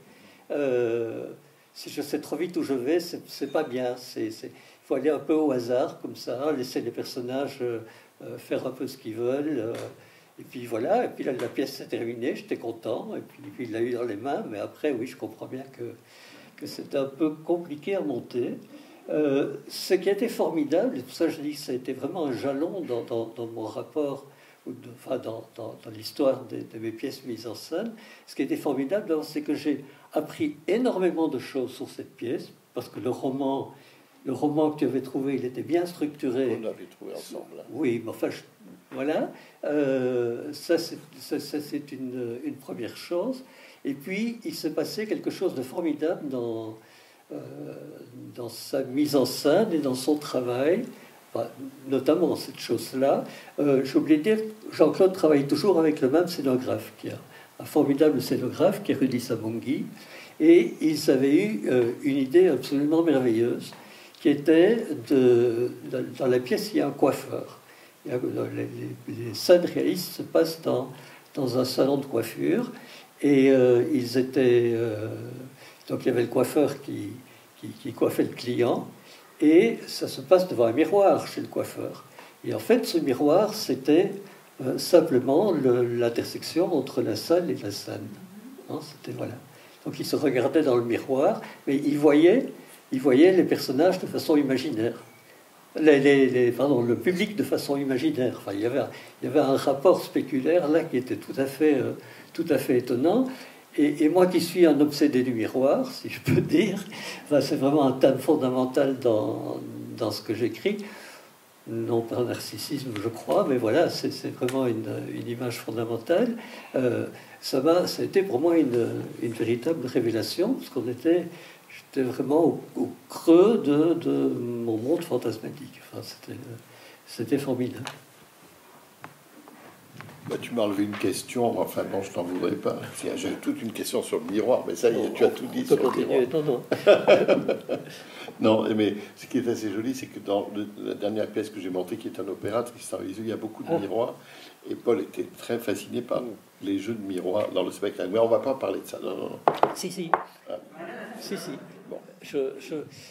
Si je sais trop vite où je vais, c'est pas bien. Il faut aller un peu au hasard, comme ça, laisser les personnages faire un peu ce qu'ils veulent. Et puis voilà, et puis là, la pièce s'est terminée, j'étais content, et puis il l'a eu dans les mains, mais après, oui, je comprends bien que c'était un peu compliqué à monter. Ce qui a été formidable, et tout ça, je dis que ça a été vraiment un jalon dans mon rapport, dans l'histoire de mes pièces mises en scène. Ce qui a été formidable, c'est que j'ai appris énormément de choses sur cette pièce, parce que le roman que tu avais trouvé, il était bien structuré. On l'avait trouvé ensemble. Hein. Oui, mais enfin, voilà. Ça, c'est une première chose. Et puis, il s'est passé quelque chose de formidable dans sa mise en scène et dans son travail, notamment cette chose-là. J'ai oublié de dire, Jean-Claude travaille toujours avec le même scénographe, qui est un formidable scénographe, qui est Rudy Sabongui. Et ils avaient eu une idée absolument merveilleuse, qui était dans la pièce, il y a un coiffeur. Les scènes réalistes se passent dans un salon de coiffure, et ils étaient donc il y avait le coiffeur qui coiffait le client, et ça se passe devant un miroir chez le coiffeur. Et en fait, ce miroir, c'était simplement l'intersection entre la salle et la scène. Hein, c'était voilà. Donc il se regardait dans le miroir, mais il voyait les personnages de façon imaginaire. Le public de façon imaginaire. Enfin, il y avait un rapport spéculaire là qui était tout à fait étonnant. Et moi qui suis un obsédé du miroir, si je peux dire, c'est vraiment un thème fondamental dans ce que j'écris. Non par narcissisme, je crois, mais voilà, c'est vraiment une image fondamentale. Ça a été pour moi une véritable révélation, parce j'étais vraiment au creux de mon monde fantasmatique. Enfin, c'était formidable. Bah, tu m'as enlevé une question, enfin non, je t'en voudrais pas. J'ai toute une question sur le miroir, mais ça y est, tu as tout dit sur le miroir. Non. Non, mais ce qui est assez joli, c'est que dans la dernière pièce que j'ai montée, qui est un opéra, Tristan et Isolde, il y a beaucoup de miroirs, et Paul était très fasciné par les jeux de miroirs dans le spectacle. Mais on va pas parler de ça, non. Si. Ah. Si. Bon.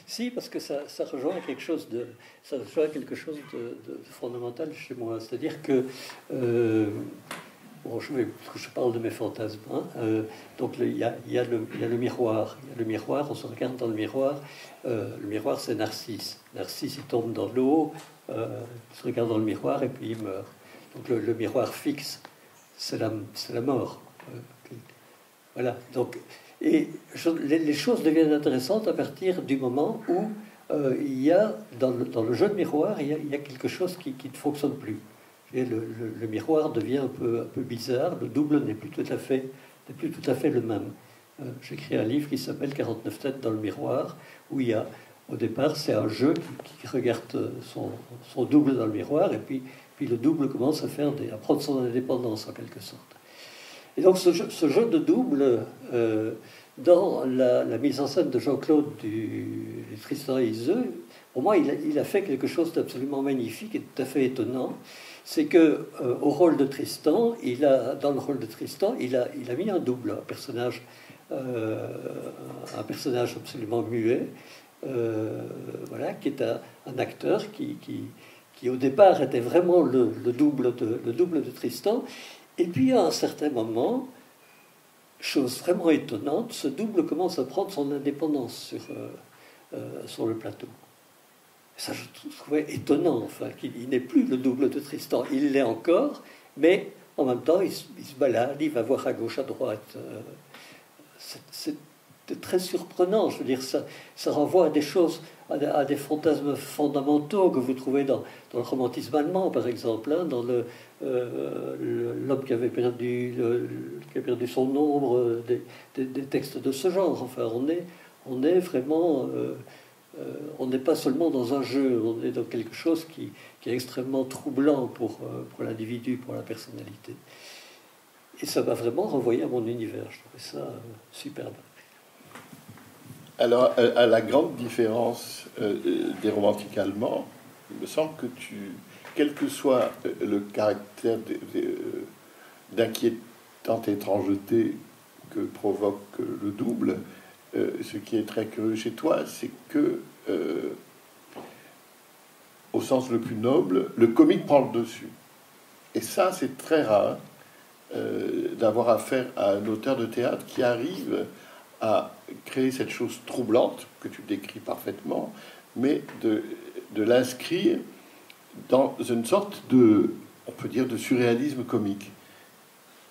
Si, parce que ça rejoint quelque chose de fondamental chez moi. C'est-à-dire que je parle de mes fantasmes. Hein. Donc il y a le miroir. Il y a le miroir. On se regarde dans le miroir. Le miroir, c'est Narcisse. Narcisse, il tombe dans l'eau. Il se regarde dans le miroir et puis il meurt. Donc le miroir fixe, c'est la mort. Voilà. Donc et les choses deviennent intéressantes à partir du moment où il y a dans le jeu de miroir, il y a quelque chose qui ne fonctionne plus. Et le miroir devient un peu bizarre. Le double n'est plus tout à fait le même. J'écris un livre qui s'appelle 49 têtes dans le miroir, où il y a, au départ, c'est un jeu qui regarde son double dans le miroir, et puis le double commence à prendre son indépendance en quelque sorte. Et donc ce jeu de double, dans la mise en scène de Jean-Claude du Tristan et Isolde, pour moi, il a fait quelque chose d'absolument magnifique et tout à fait étonnant. C'est que au rôle de Tristan, dans le rôle de Tristan, il a mis un double, un personnage absolument muet, voilà, qui est un acteur qui au départ était vraiment le double de Tristan. Et puis à un certain moment, chose vraiment étonnante, ce double commence à prendre son indépendance sur le plateau. Ça, je trouvais étonnant, enfin, qu'il n'est plus le double de Tristan. Il l'est encore, mais en même temps, il se balade, il va voir à gauche, à droite. C'est très surprenant. Je veux dire, ça renvoie à des choses, à des fantasmes fondamentaux que vous trouvez dans le romantisme allemand, par exemple, hein, dans l'homme qui avait perdu son ombre, des textes de ce genre. Enfin, on est vraiment, on n'est pas seulement dans un jeu, on est dans quelque chose qui est extrêmement troublant pour l'individu, pour la personnalité. Et ça m'a vraiment renvoyé à mon univers. Je trouvais ça superbe. Alors, à la grande différence des romantiques allemands, il me semble que quel que soit le caractère d'inquiétante étrangeté que provoque le double, ce qui est très curieux chez toi, c'est que, au sens le plus noble, le comique prend le dessus. Et ça, c'est très rare d'avoir affaire à un auteur de théâtre qui arrive à créer cette chose troublante que tu décris parfaitement, mais de l'inscrire dans une sorte de, on peut dire, de surréalisme comique.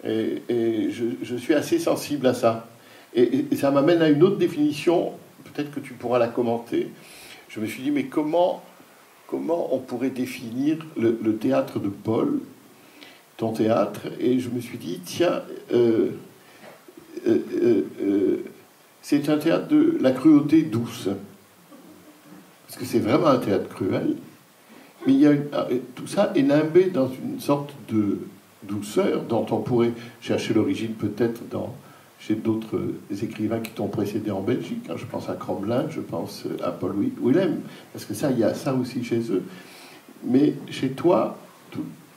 Et je suis assez sensible à ça. Et ça m'amène à une autre définition, peut-être que tu pourras la commenter. Je me suis dit, mais comment on pourrait définir le théâtre de Paul, ton théâtre? Et je me suis dit, tiens, c'est un théâtre de la cruauté douce. Parce que c'est vraiment un théâtre cruel. Mais il y a tout ça est nimbé dans une sorte de douceur dont on pourrait chercher l'origine peut-être chez d'autres écrivains qui t'ont précédé en Belgique. Je pense à Crommelin, je pense à Paul Willem, parce que ça, il y a ça aussi chez eux. Mais chez toi,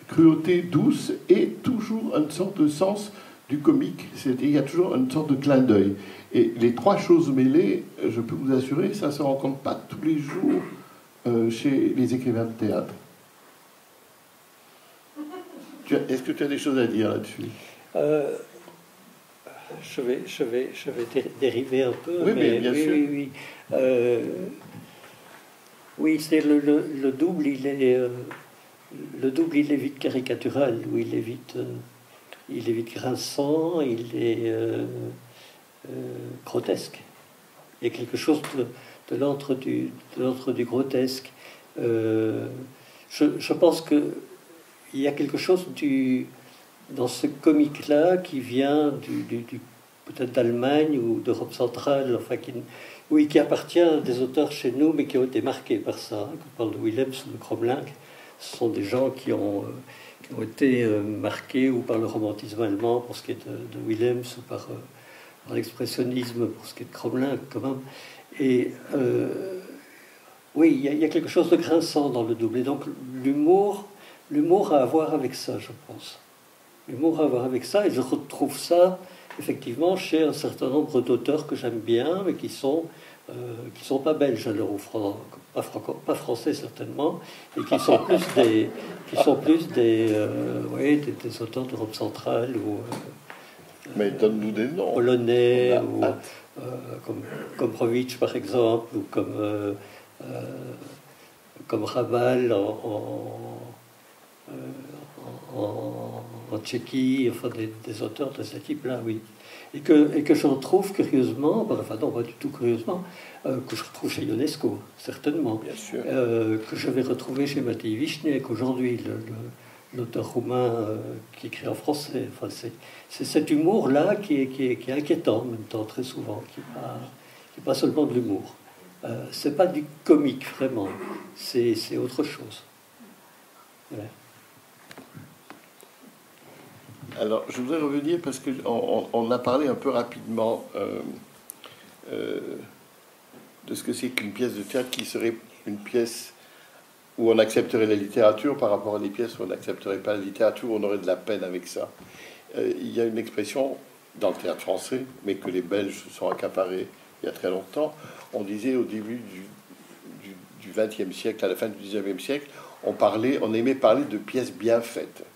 cruauté douce et toujours une sorte de sens du comique. Il y a toujours une sorte de clin d'œil. Et les trois choses mêlées, je peux vous assurer, ça ne se rencontre pas tous les jours chez les écrivains de théâtre. Est-ce que tu as des choses à dire là-dessus? Je vais dériver un peu. Oui, mais bien sûr. Oui. Oui, c'est le double, il est vite caricatural, ou il est vite grinçant, il est grotesque. Il y a quelque chose de l'ordre du grotesque. Je pense que il y a quelque chose dans ce comique-là qui vient peut-être d'Allemagne ou d'Europe centrale, enfin qui appartient à des auteurs chez nous, mais qui ont été marqués par ça. Quand on parle de Willems ou de Crommelin, ce sont des gens qui ont été marqués ou par le romantisme allemand pour ce qui est de Willems, ou par l'expressionnisme pour ce qui est de Crommelin quand même. Et oui, il y a quelque chose de grinçant dans le double. Et donc l'humour a à voir avec ça, je pense. L'humour a à voir avec ça, et je retrouve ça effectivement chez un certain nombre d'auteurs que j'aime bien, mais qui sont pas belges alors, pas français certainement, et qui sont plus des auteurs d'Europe centrale ou mais donne-nous des noms. Polonais, ou comme Rovitch par exemple, ou comme Raval en Tchéquie, enfin des auteurs de ce type-là, oui. Et que je retrouve curieusement, enfin non, pas du tout curieusement, que je retrouve chez Ionesco, certainement. Bien sûr. Que je vais retrouver chez Matei Vichniac aujourd'hui, l'auteur roumain qui écrit en français. Enfin, c'est cet humour-là qui est inquiétant en même temps, très souvent, qui n'est pas seulement de l'humour. C'est pas du comique, vraiment. C'est autre chose. Voilà. Alors, je voudrais revenir parce qu'on a parlé un peu rapidement de ce que c'est qu'une pièce de théâtre qui serait une pièce où on accepterait la littérature par rapport à des pièces où on n'accepterait pas la littérature, où on aurait de la peine avec ça. Il y a une expression dans le théâtre français, mais que les Belges se sont accaparés il y a très longtemps. On disait au début du XXe siècle, à la fin du XIXe siècle, on aimait parler de pièces bien faites.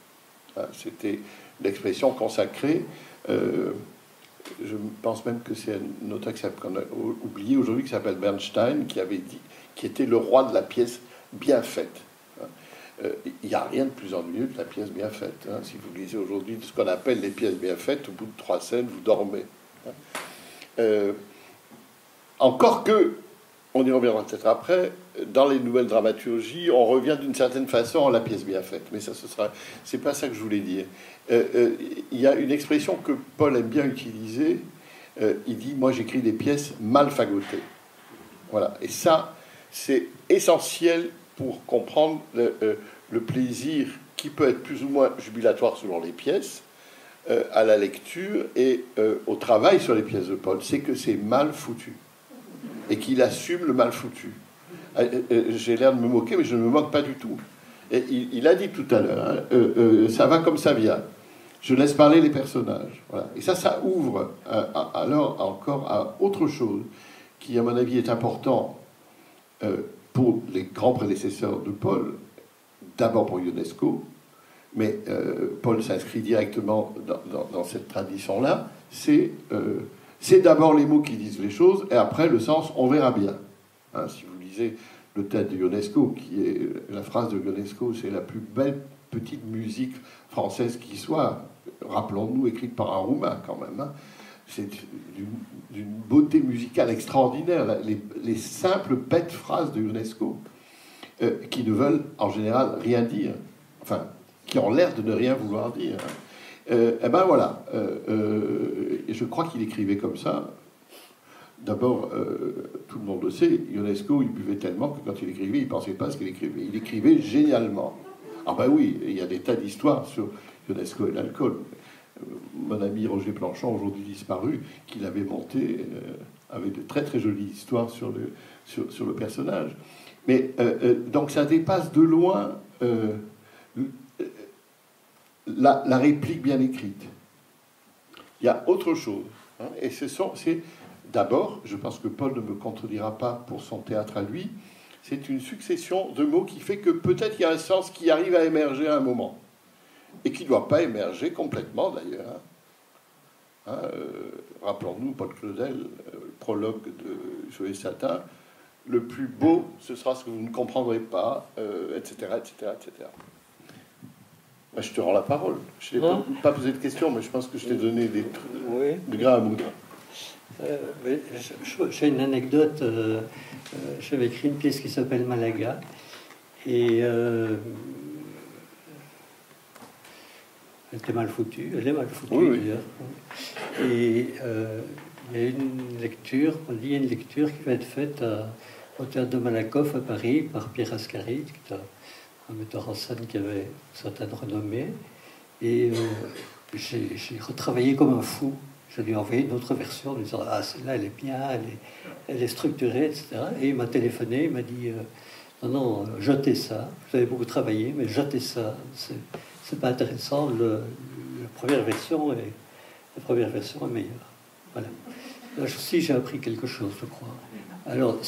C'était l'expression consacrée. Je pense même que c'est un auteur qu'on a oublié aujourd'hui, qui s'appelle Bernstein, qui avait dit qui était le roi de la pièce bien faite. Il n'y a rien de plus ennuyeux que la pièce bien faite. Si vous lisez aujourd'hui ce qu'on appelle les pièces bien faites, au bout de 3 scènes, vous dormez. Encore que, on y reviendra peut-être après, dans les nouvelles dramaturgies, on revient d'une certaine façon à la pièce bien faite. Mais ça, c'est pas ça que je voulais dire. Il y a une expression que Paul aime bien utiliser. Il dit, moi j'écris des pièces mal fagotées. Voilà. Et ça, c'est essentiel pour comprendre le plaisir qui peut être plus ou moins jubilatoire selon les pièces, à la lecture et au travail sur les pièces de Paul. C'est que c'est mal foutu. Et qu'il assume le mal foutu. J'ai l'air de me moquer, mais je ne me moque pas du tout. Et il a dit tout à l'heure, hein, ça va comme ça vient. Je laisse parler les personnages. Voilà. Et ça ouvre alors encore à autre chose qui, à mon avis, est important pour les grands prédécesseurs de Paul, d'abord pour Ionesco, mais Paul s'inscrit directement dans cette tradition-là. C'est d'abord les mots qui disent les choses, et après le sens, on verra bien. Hein, si vous lisez le texte de Ionesco, qui est la phrase de Ionesco, c'est la plus belle petite musique française qui soit, rappelons-nous, écrite par un Roumain quand même. Hein. C'est d'une beauté musicale extraordinaire, les simples bêtes phrases de Ionesco, qui ne veulent en général rien dire, enfin, qui ont l'air de ne rien vouloir dire. Eh ben voilà, et je crois qu'il écrivait comme ça. D'abord, tout le monde le sait, Ionesco, il buvait tellement que quand il écrivait, il ne pensait pas à ce qu'il écrivait. Il écrivait génialement. Ah ben oui, il y a des tas d'histoires sur Ionesco et l'alcool. Mon ami Roger Planchon, aujourd'hui disparu, qui l'avait monté, avait de très très jolies histoires sur le personnage. Mais donc ça dépasse de loin la réplique bien écrite. Il y a autre chose. Hein, et c'est d'abord, je pense que Paul ne me contredira pas pour son théâtre à lui, c'est une succession de mots qui fait que peut-être il y a un sens qui arrive à émerger à un moment. Et qui ne doit pas émerger complètement d'ailleurs. Hein, rappelons-nous Paul Claudel, le prologue de Joël Satin, le plus beau, ce sera ce que vous ne comprendrez pas, etc., etc., etc. Ben, je te rends la parole. Je n'ai pas posé de questions, mais je pense que je t'ai donné des trucs de grain à moudre. J'ai une anecdote. J'avais écrit une pièce qui s'appelle Malaga. Et elle était mal foutue. Elle est mal foutue, d'ailleurs. Et il y a une lecture, on dit, il y a une lecture qui va être faite au théâtre de Malakoff à Paris par Pierre Ascari, qui est un metteur en scène qui avait une certaine renommée. Et j'ai retravaillé comme un fou. Je lui ai envoyé une autre version en lui disant « Ah, celle-là, elle est bien, elle est structurée, etc. » Et il m'a téléphoné, il m'a dit « Non, jetez ça. Vous avez beaucoup travaillé, mais jetez ça. C'est pas intéressant. La première version est meilleure. » Voilà. Là aussi, j'ai appris quelque chose, je crois. Alors,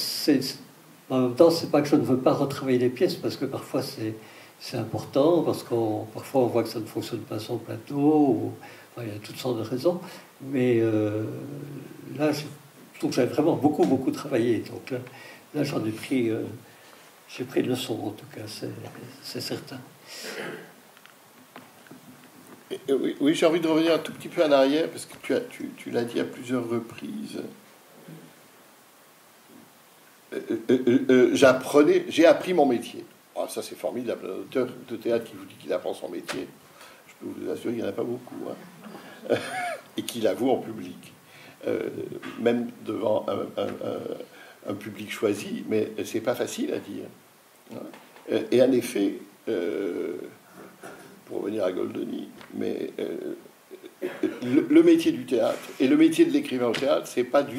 en même temps, c'est pas que je ne veux pas retravailler les pièces, parce que parfois c'est important, parce parfois on voit que ça ne fonctionne pas sur le plateau, ou, enfin, il y a toutes sortes de raisons. Mais là, je trouve que j'avais vraiment beaucoup travaillé. Donc là j'en ai pris, j'ai pris de leçons, en tout cas, c'est certain. Oui, j'ai envie de revenir un tout petit peu en arrière, parce que tu l'as dit à plusieurs reprises. J'ai appris mon métier. Oh, ça, c'est formidable. Un auteur de théâtre qui vous dit qu'il apprend son métier, je peux vous assurer qu'il n'y en a pas beaucoup. Hein. Et qu'il avoue en public. Même devant un public choisi, mais c'est pas facile à dire. Et en effet, pour revenir à Goldoni, mais le métier du théâtre et le métier de l'écrivain au théâtre, c'est pas du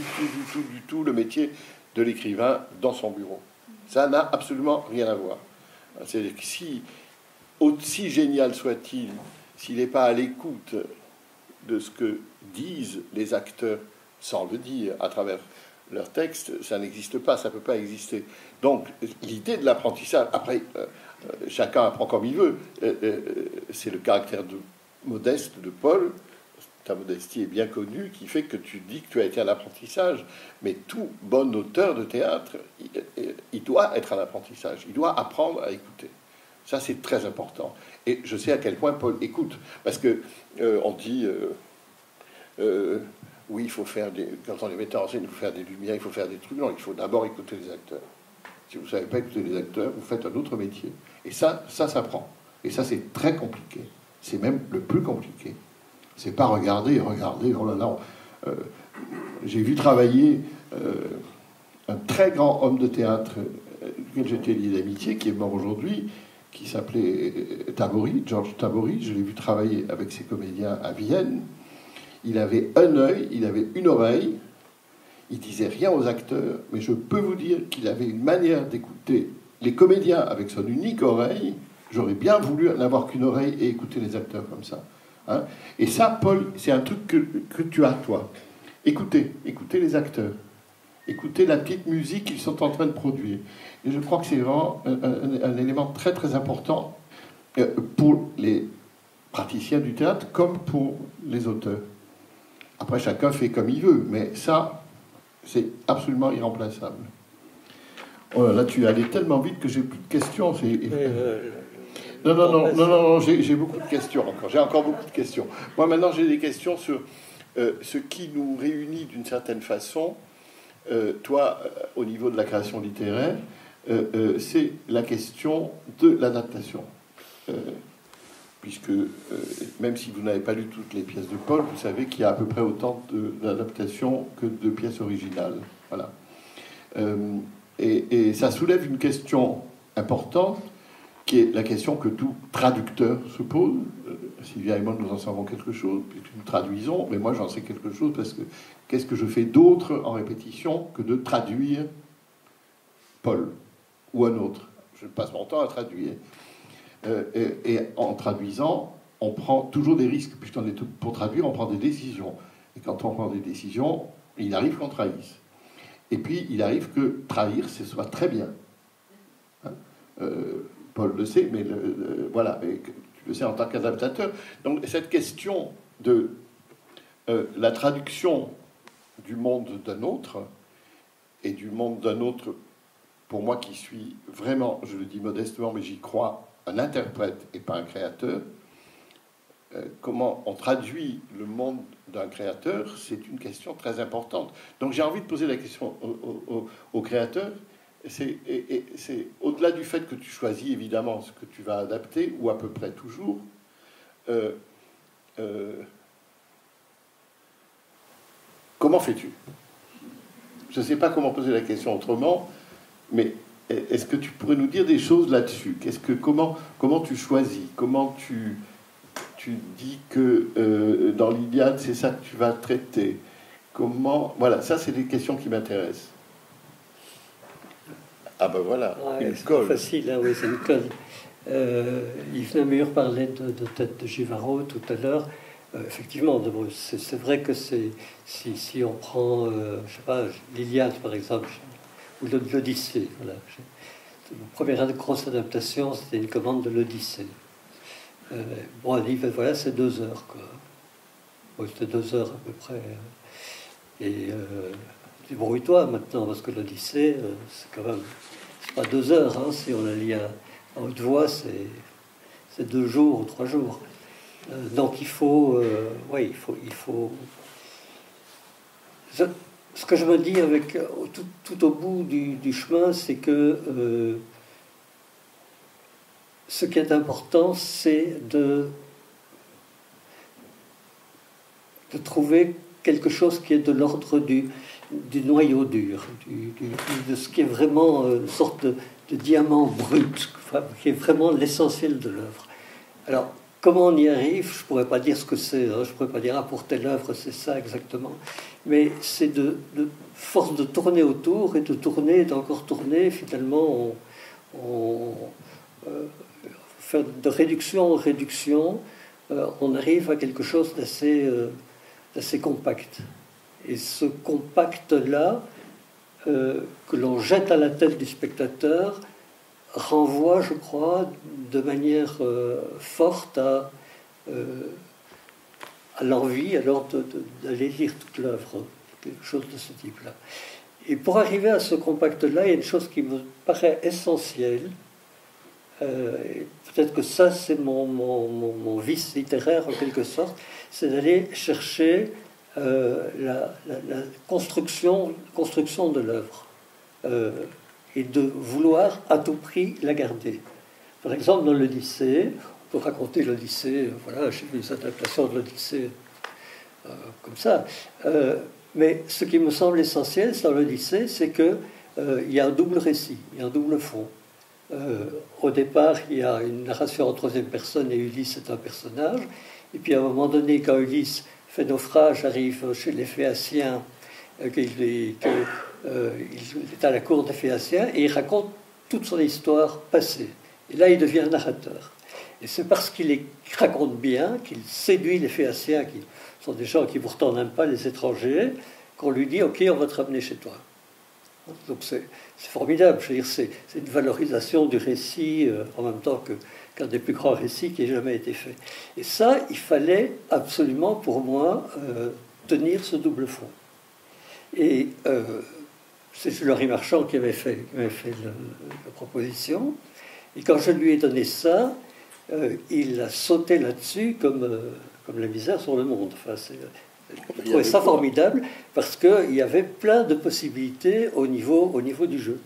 tout le métier de l'écrivain dans son bureau. Ça n'a absolument rien à voir. C'est-à-dire que si, aussi génial soit-il, s'il n'est pas à l'écoute de ce que disent les acteurs sans le dire à travers leurs textes, ça n'existe pas, ça ne peut pas exister. Donc l'idée de l'apprentissage, après chacun apprend comme il veut, c'est le caractère modeste de Paul, ta modestie est bien connue, qui fait que tu dis que tu as été un apprentissage, mais tout bon auteur de théâtre, il doit être un apprentissage, il doit apprendre à écouter. Ça, c'est très important. Et je sais à quel point Paul écoute, parce que on dit oui, il faut faire quand on est metteur en scène, il faut faire des lumières, il faut faire des trucs. Non, il faut d'abord écouter les acteurs. Si vous ne savez pas écouter les acteurs, vous faites un autre métier. Et ça s'apprend. Et ça, c'est très compliqué. C'est même le plus compliqué. C'est pas regarder, oh là là. J'ai vu travailler un très grand homme de théâtre auquel j'étais lié d'amitié, qui est mort aujourd'hui, qui s'appelait Tabori, Georges Tabori. Je l'ai vu travailler avec ses comédiens à Vienne. Il avait un œil, il avait une oreille. Il disait rien aux acteurs, mais je peux vous dire qu'il avait une manière d'écouter les comédiens avec son unique oreille. J'aurais bien voulu n'avoir qu'une oreille et écouter les acteurs comme ça. Hein. Et ça, Paul, c'est un truc que tu as, toi. Écoutez les acteurs. Écoutez la petite musique qu'ils sont en train de produire. Et je crois que c'est vraiment un élément très très important pour les praticiens du théâtre comme pour les auteurs. Après, chacun fait comme il veut, mais ça, c'est absolument irremplaçable. Oh là, tu es allé tellement vite que j'ai plus de questions. Non, j'ai beaucoup de questions encore. J'ai encore beaucoup de questions. Moi, maintenant, j'ai des questions sur ce qui nous réunit d'une certaine façon. Toi, au niveau de la création littéraire, c'est la question de l'adaptation. Puisque, même si vous n'avez pas lu toutes les pièces de Paul, vous savez qu'il y a à peu près autant d'adaptations que de pièces originales. Voilà. Et ça soulève une question importante, qui est la question que tout traducteur se pose. Sylvia et moi, nous en savons quelque chose, puisque nous traduisons, mais moi, j'en sais quelque chose, parce que qu'est-ce que je fais d'autre en répétition que de traduire Paul ou un autre? Je passe mon temps à traduire. Et en traduisant, on prend toujours des risques, puisqu'on est pour traduire, on prend des décisions. Et quand on prend des décisions, il arrive qu'on trahisse. Et puis, il arrive que trahir, ce soit très bien. Hein, Paul le sait, mais voilà, et tu le sais en tant qu'adaptateur. Donc, cette question de la traduction du monde d'un autre, et du monde d'un autre, pour moi qui suis vraiment, je le dis modestement, mais j'y crois, un interprète et pas un créateur, comment on traduit le monde d'un créateur, c'est une question très importante. Donc j'ai envie de poser la question au créateur. C'est au-delà du fait que tu choisis évidemment ce que tu vas adapter, ou à peu près toujours, comment fais-tu? Je ne sais pas comment poser la question autrement, mais est-ce que tu pourrais nous dire des choses là-dessus? Comment tu choisis? Comment tu dis que dans l'Iliade, c'est ça que tu vas traiter? Voilà, ça, c'est des questions qui m'intéressent. Ah ben voilà, une colle. C'est facile, hein, oui, c'est une colle. Yves Namur parlait de Tête de Givaro tout à l'heure. Effectivement, c'est vrai que si on prend, je sais pas, l'Iliade par exemple, ou l'Odyssée, voilà. La première grosse adaptation, c'était une commande de l'Odyssée. Bon, un livre, voilà, c'est 2 heures, quoi. Bon, c'était 2 heures à peu près. Et débrouille-toi maintenant, parce que l'Odyssée, c'est quand même, c'est pas 2 heures, hein, si on la lit à haute voix, c'est 2 jours ou 3 jours. Donc il faut, il faut. Ce que je me dis avec tout au bout du chemin, c'est que ce qui est important, c'est de trouver quelque chose qui est de l'ordre du noyau dur, de ce qui est vraiment une sorte de diamant brut, qui est vraiment l'essentiel de l'œuvre. Alors, comment on y arrive, je ne pourrais pas dire ce que c'est, hein, je ne pourrais pas dire pour telle œuvre c'est ça exactement, mais c'est de force de tourner autour et de tourner et d'encore tourner, finalement faire de réduction en réduction, on arrive à quelque chose d'assez compact. Et ce compact-là, que l'on jette à la tête du spectateur, renvoie, je crois, de manière forte à l'envie alors d'aller lire toute l'œuvre, quelque chose de ce type-là. Et pour arriver à ce compact-là, il y a une chose qui me paraît essentielle. Peut-être que ça, c'est mon vice littéraire en quelque sorte, c'est d'aller chercher la construction de l'œuvre et de vouloir à tout prix la garder. Par exemple, dans l'Odyssée, on peut raconter l'Odyssée, voilà, j'ai vu les adaptations de l'Odyssée comme ça. Mais ce qui me semble essentiel dans l'Odyssée, c'est qu'il y a un double récit, il y a un double fond. Au départ, il y a une narration en troisième personne et Ulysse est un personnage. Et puis à un moment donné, quand Ulysse fait naufrage, arrive chez les Phéaciens, qu'il est à la cour des Phéaciens, et il raconte toute son histoire passée. Et là, il devient un narrateur. Et c'est parce qu'il raconte bien, qu'il séduit les Phéaciens, qui sont des gens qui pourtant n'aiment pas les étrangers, qu'on lui dit « Ok, on va te ramener chez toi ». Donc c'est formidable, je veux dire, c'est une valorisation du récit en même temps qu'un des plus grands récits qui ait jamais été fait. Et ça, il fallait absolument pour moi tenir ce double fond. Et c'est Jules-Henri Marchand qui avait fait la proposition. Et quand je lui ai donné ça, il a sauté là-dessus comme la misère sur le monde. Enfin, je trouvais ça formidable parce qu'il y avait plein de possibilités au niveau du jeu.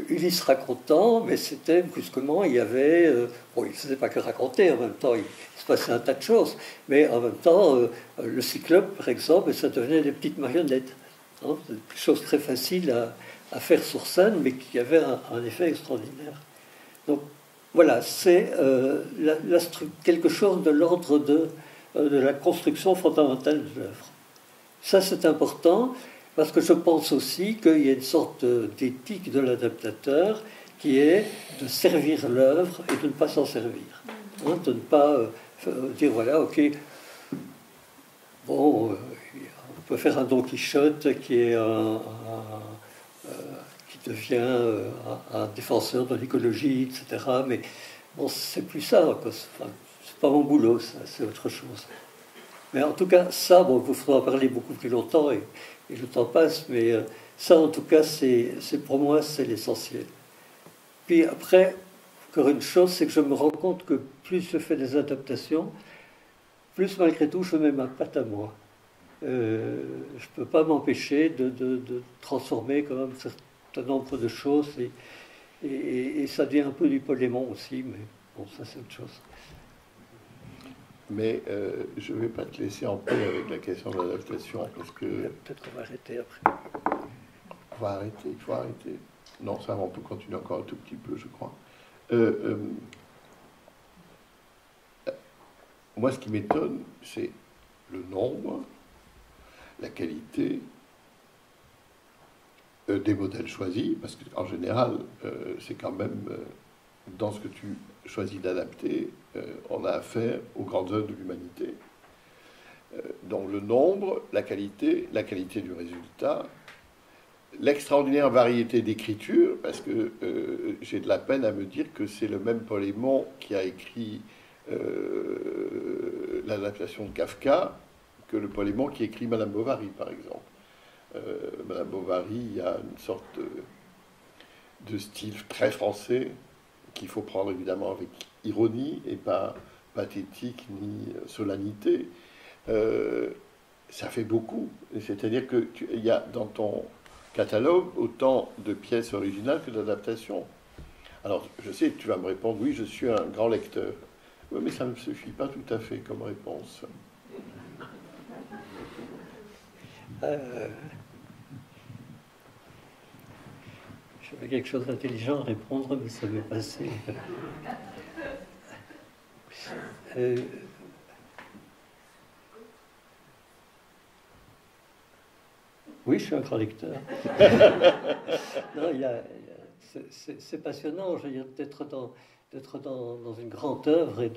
Ulysse racontant, mais c'était brusquement, il y avait... bon, il ne faisait pas que raconter, en même temps, il se passait un tas de choses, mais en même temps, le cyclope, par exemple, ça devenait des petites marionnettes. Hein, des choses très faciles à faire sur scène, mais qui avaient un effet extraordinaire. Donc, voilà, c'est quelque chose de l'ordre de la construction fondamentale de l'œuvre. Ça, c'est important, parce que je pense aussi qu'il y a une sorte d'éthique de l'adaptateur qui est de servir l'œuvre et de ne pas s'en servir. Hein, de ne pas dire, voilà, ok, bon, on peut faire un Don Quichotte qui est qui devient un défenseur de l'écologie, etc. Mais bon, c'est plus ça, quoi. Enfin, c'est pas mon boulot, ça, c'est autre chose. Mais en tout cas, ça, bon, il faudra en parler beaucoup plus longtemps et le temps passe, mais ça, en tout cas, c'est pour moi, c'est l'essentiel. Puis après, encore une chose, c'est que je me rends compte que plus je fais des adaptations, plus malgré tout, je mets ma patte à moi. Je ne peux pas m'empêcher de transformer quand même un certain nombre de choses et ça devient un peu du Polémon aussi, mais bon, ça c'est autre chose. Mais je ne vais pas te laisser en paix avec la question de l'adaptation, parce que... Peut-être qu'on va arrêter après. On va arrêter, il faut arrêter. Non, ça va, on peut continuer encore un tout petit peu, je crois. Moi, ce qui m'étonne, c'est le nombre, la qualité des modèles choisis, parce qu'en général, c'est quand même, dans ce que tu choisis d'adapter, on a affaire aux grandes œuvres de l'humanité. Donc le nombre, la qualité du résultat, l'extraordinaire variété d'écriture, parce que j'ai de la peine à me dire que c'est le même Polémon qui a écrit l'adaptation de Kafka que le Polémon qui écrit Madame Bovary, par exemple. Madame Bovary, il y a une sorte de style très français qu'il faut prendre évidemment avec ironie et pas pathétique ni solennité. Ça fait beaucoup. C'est-à-dire que il y a dans ton catalogue autant de pièces originales que d'adaptations. Alors, je sais que tu vas me répondre, oui, je suis un grand lecteur. Oui, mais ça ne me suffit pas tout à fait comme réponse. J'avais quelque chose d'intelligent à répondre, mais ça m'est passé. Oui, je suis un grand lecteur. Non, c'est passionnant, je veux dire, d'être dans une grande œuvre et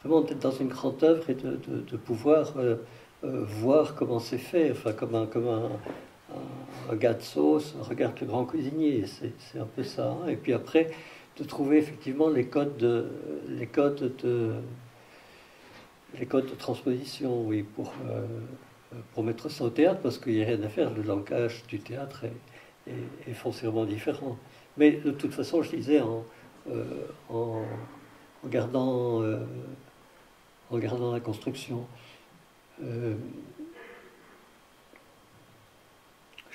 vraiment d'être dans une grande œuvre et de pouvoir voir comment c'est fait, enfin comme un gars de sauce regarde le grand cuisinier, c'est un peu ça. Hein. Et puis après, de trouver effectivement les codes de transposition, oui, pour mettre ça au théâtre, parce qu'il n'y a rien à faire, le langage du théâtre est foncièrement différent. Mais de toute façon, je disais, en gardant en regardant la construction. Je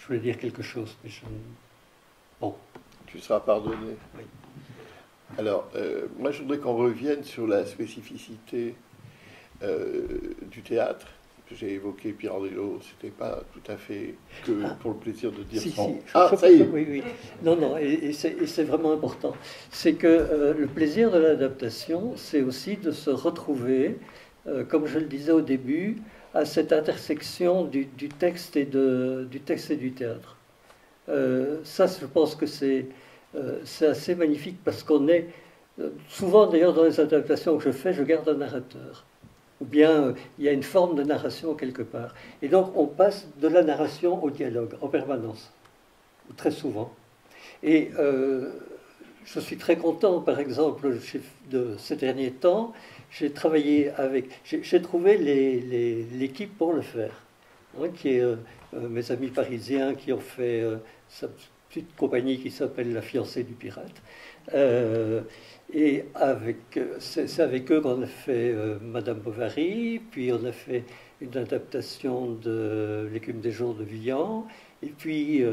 voulais dire quelque chose, mais je... Bon. Tu seras pardonné. Oui. Alors, moi, je voudrais qu'on revienne sur la spécificité du théâtre. J'ai évoqué Pirandello, c'était pas tout à fait que pour le plaisir de dire son... ça y est. Oui. Non, et c'est vraiment important. C'est que le plaisir de l'adaptation, c'est aussi de se retrouver, comme je le disais au début, à cette intersection du texte et du théâtre. Ça, je pense que c'est assez magnifique parce qu'on est... souvent, d'ailleurs, dans les adaptations que je fais, je garde un narrateur. Ou bien il y a une forme de narration quelque part. Et donc on passe de la narration au dialogue en permanence, très souvent. Et je suis très content, par exemple, de ces derniers temps, j'ai travaillé avec... J'ai trouvé l'équipe pour le faire, hein, qui est mes amis parisiens qui ont fait sa petite compagnie qui s'appelle La Fiancée du Pirate. Et c'est avec eux qu'on a fait Madame Bovary, puis on a fait une adaptation de L'écume des jours de Vian, et puis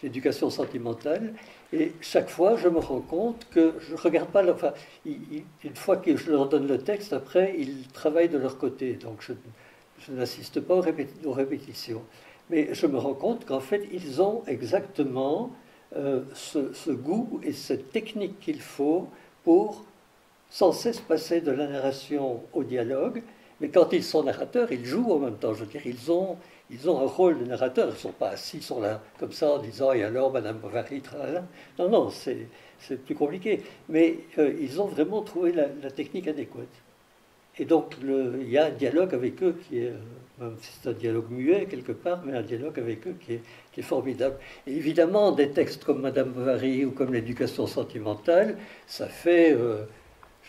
l'éducation sentimentale. Et chaque fois, je me rends compte que je ne regarde pas... Enfin, une fois que je leur donne le texte, après, ils travaillent de leur côté. Donc, je n'assiste pas aux répétitions. Mais je me rends compte qu'en fait, ils ont exactement... ce goût et cette technique qu'il faut pour sans cesse passer de la narration au dialogue, mais quand ils sont narrateurs, ils jouent en même temps. Je veux dire, ils ont un rôle de narrateur. Ils ne sont pas assis, ils sont là comme ça en disant « et alors, Madame Bovary, tralala ». Non, c'est plus compliqué. Mais ils ont vraiment trouvé la technique adéquate. Et donc, il y a un dialogue avec eux qui est, même si c'est un dialogue muet quelque part, mais un dialogue avec eux qui est formidable. Et évidemment, des textes comme Madame Bovary ou comme l'éducation sentimentale, ça fait, je ne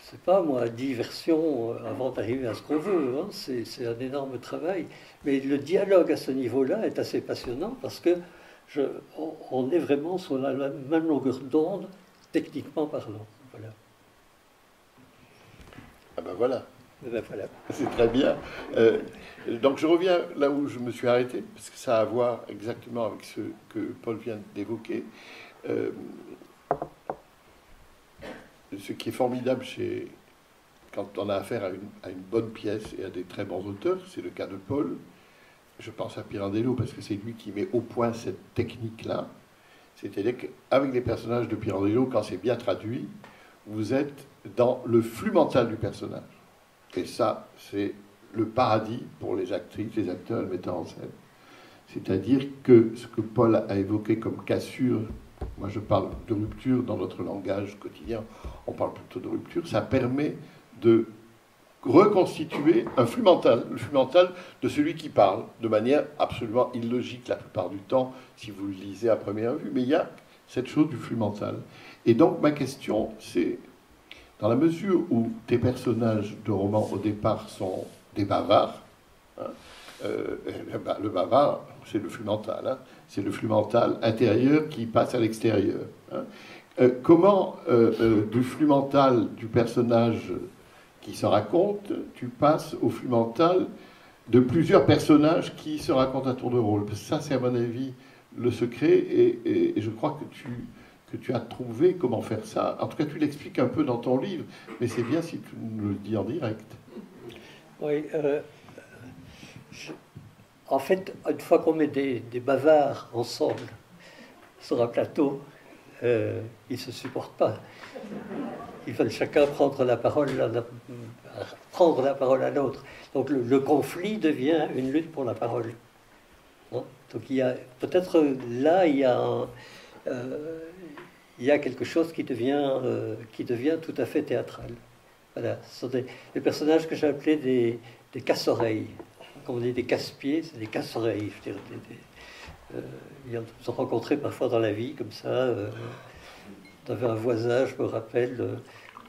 sais pas moi, 10 versions avant d'arriver à ce qu'on veut. Hein. C'est un énorme travail. Mais le dialogue à ce niveau-là est assez passionnant parce que on est vraiment sur la même longueur d'onde, techniquement parlant. Voilà. Ah ben voilà. Voilà. C'est très bien. Donc je reviens là où je me suis arrêté, parce que ça a à voir exactement avec ce que Paul vient d'évoquer. Ce qui est formidable quand on a affaire à une bonne pièce et à des très bons auteurs, c'est le cas de Paul. Je pense à Pirandello, parce que c'est lui qui met au point cette technique-là. C'est-à-dire qu'avec les personnages de Pirandello, quand c'est bien traduit, vous êtes dans le flux mental du personnage. Et ça, c'est le paradis pour les actrices, les acteurs et le metteur en scène. C'est-à-dire que ce que Paul a évoqué comme cassure, moi je parle de rupture dans notre langage quotidien, on parle plutôt de rupture, ça permet de reconstituer un flux mental, le flux mental de celui qui parle, de manière absolument illogique la plupart du temps, si vous le lisez à première vue, mais il y a cette chose du flux mental. Et donc ma question, c'est... Dans la mesure où tes personnages de romans, au départ, sont des bavards, hein, le bavard, c'est le flux mental, hein, c'est le flux mental intérieur qui passe à l'extérieur. Hein. Comment, du flux mental du personnage qui se raconte, tu passes au flux mental de plusieurs personnages qui se racontent à tour de rôle? Parce que ça, c'est à mon avis le secret, et je crois que tu as trouvé comment faire ça. En tout cas, tu l'expliques un peu dans ton livre, mais c'est bien si tu nous le dis en direct. Oui. En fait, une fois qu'on met des bavards ensemble sur un plateau, ils ne se supportent pas. Ils veulent chacun prendre la parole à l'autre. Donc le conflit devient une lutte pour la parole. Hein? Donc il y a peut-être là, il y a quelque chose qui devient tout à fait théâtral. Voilà, ce sont des personnages que j'ai appelés des casse-oreilles. Quand on dit des casse-pieds, c'est des casse-oreilles. Ils ont rencontré parfois dans la vie, comme ça. On avait un voisin, je me rappelle,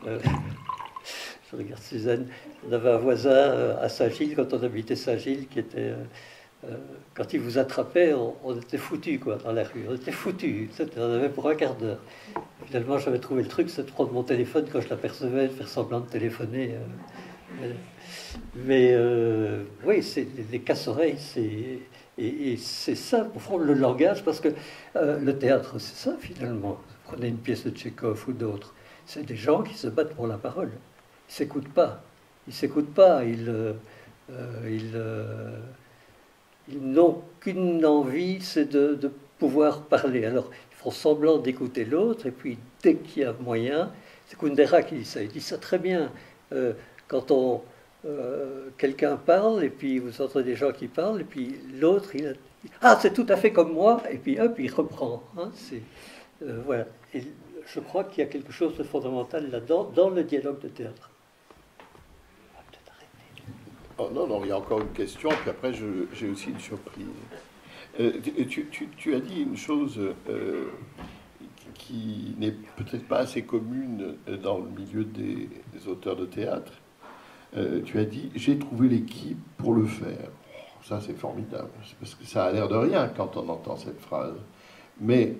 je regarde Suzanne, on avait un voisin à Saint-Gilles, quand on habitait Saint-Gilles, qui était... quand il vous attrapait, on était foutus, quoi, dans la rue. On était foutus. On en avait pour un quart d'heure. Finalement, j'avais trouvé le truc, c'est de prendre mon téléphone quand je l'apercevais, de faire semblant de téléphoner. Mais oui, c'est les casse-oreilles, et c'est ça, au fond, le langage, parce que le théâtre, c'est ça, finalement. Prenez une pièce de Tchekhov ou d'autres. C'est des gens qui se battent pour la parole. Ils ne s'écoutent pas. Ils s'écoutent pas. Ils n'ont qu'une envie, c'est de pouvoir parler. Alors, ils font semblant d'écouter l'autre, et puis, dès qu'il y a moyen, c'est Kundera qui dit ça. Il dit ça très bien. Quand quelqu'un parle, et puis vous entendez des gens qui parlent, et puis l'autre, ah, c'est tout à fait comme moi, et puis hop, il reprend. Hein, voilà. Et je crois qu'il y a quelque chose de fondamental là-dedans, dans le dialogue de théâtre. On va peut-être arrêter. Oh, non, il y a encore une question, puis après, j'ai aussi une surprise. Tu as dit une chose qui n'est peut-être pas assez commune dans le milieu des auteurs de théâtre. Tu as dit « j'ai trouvé l'équipe pour le faire ». Ça, c'est formidable, parce que ça a l'air de rien quand on entend cette phrase. Mais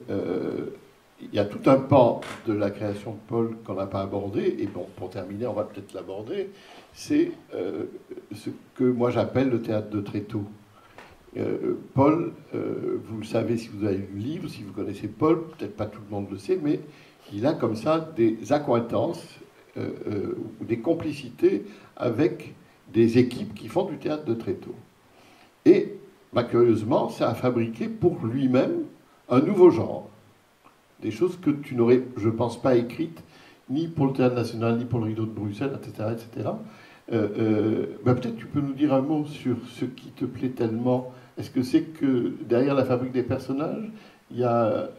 il y a tout un pan de la création de Paul qu'on n'a pas abordé, et bon, pour terminer, on va peut-être l'aborder, c'est ce que moi j'appelle le théâtre de Tréteau. Paul, vous le savez si vous avez lu le livre, si vous connaissez Paul, peut-être pas tout le monde le sait, mais il a comme ça des accointances ou des complicités avec des équipes qui font du théâtre de Tréteau. Et, curieusement, ça a fabriqué pour lui-même un nouveau genre. Des choses que tu n'aurais, je pense, pas écrites, ni pour le Théâtre National, ni pour le Rideau de Bruxelles, etc. etc. Peut-être tu peux nous dire un mot sur ce qui te plaît tellement. Est-ce que c'est que derrière la fabrique des personnages, il y a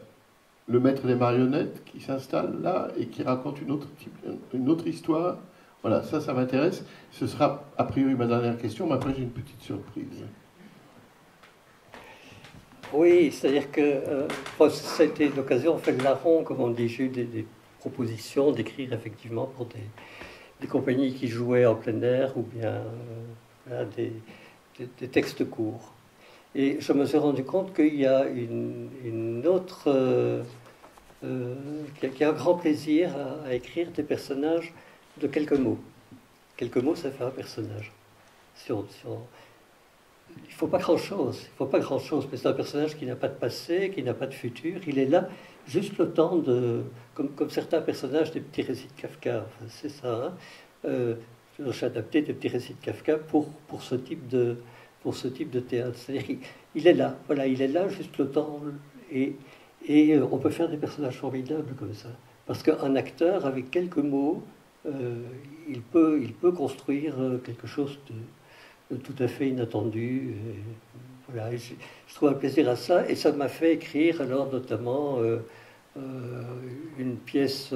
le maître des marionnettes qui s'installe là et qui raconte une autre histoire? Voilà, ça m'intéresse. Ce sera a priori ma dernière question, mais après j'ai une petite surprise. Oui, c'est-à-dire que ça a été l'occasion, on fait le larron, comme on dit, j'ai eu des propositions d'écrire effectivement pour des compagnies qui jouaient en plein air ou bien des textes courts. Et je me suis rendu compte qu'il y a une autre... qu'il y a un grand plaisir à écrire des personnages de quelques mots. Quelques mots, ça fait un personnage. Il ne faut pas grand-chose, mais c'est un personnage qui n'a pas de passé, qui n'a pas de futur. Il est là juste le temps de... Comme certains personnages des petits récits de Kafka. Enfin, c'est ça. Hein. J'ai adapté des petits récits de Kafka pour ce type de théâtre. C'est-à-dire qu'il est là. Voilà, il est là juste le temps. Et on peut faire des personnages formidables comme ça. Parce qu'un acteur, avec quelques mots, il peut construire quelque chose de tout à fait inattendu. Et voilà, et je trouve un plaisir à ça. Et ça m'a fait écrire, alors, notamment, une pièce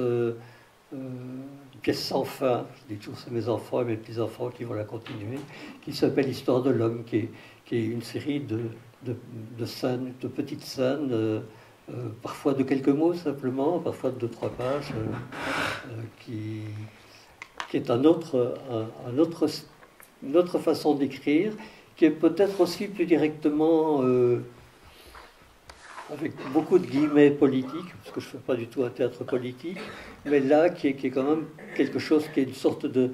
sans fin. Je dis toujours, c'est mes enfants et mes petits-enfants qui vont la continuer, qui s'appelle Histoire de l'homme, qui est une série de scènes, de petites scènes, parfois de quelques mots simplement, parfois de 2-3 pages, qui est une autre façon d'écrire, qui est peut-être aussi plus directement, avec beaucoup de guillemets politiques, parce que je ne fais pas du tout un théâtre politique, mais là, qui est quand même quelque chose qui est une sorte de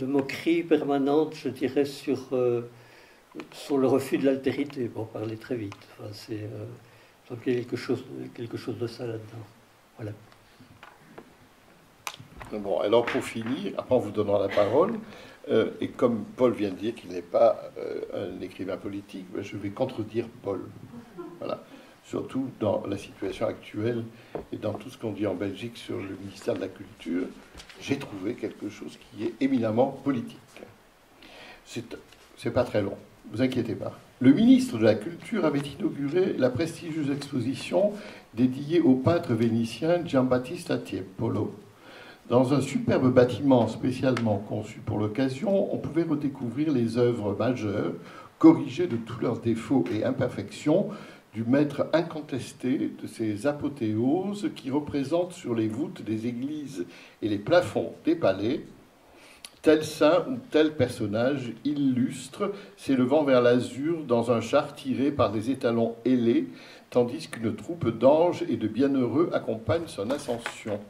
moquerie permanente, je dirais, sur le refus de l'altérité, pour parler très vite. Enfin, donc il y a quelque chose de ça là-dedans. Voilà. Bon, alors pour finir, après on vous donnera la parole, et comme Paul vient de dire qu'il n'est pas un écrivain politique, je vais contredire Paul. Voilà. Surtout dans la situation actuelle et dans tout ce qu'on dit en Belgique sur le ministère de la Culture, j'ai trouvé quelque chose qui est éminemment politique. C'est pas très long, ne vous inquiétez pas. Le ministre de la Culture avait inauguré la prestigieuse exposition dédiée au peintre vénitien Giambattista Tiepolo. Dans un superbe bâtiment spécialement conçu pour l'occasion, on pouvait redécouvrir les œuvres majeures, corrigées de tous leurs défauts et imperfections, du maître incontesté de ces apothéoses qui représentent sur les voûtes des églises et les plafonds des palais tel saint ou tel personnage illustre s'élevant vers l'azur dans un char tiré par des étalons ailés, tandis qu'une troupe d'anges et de bienheureux accompagne son ascension.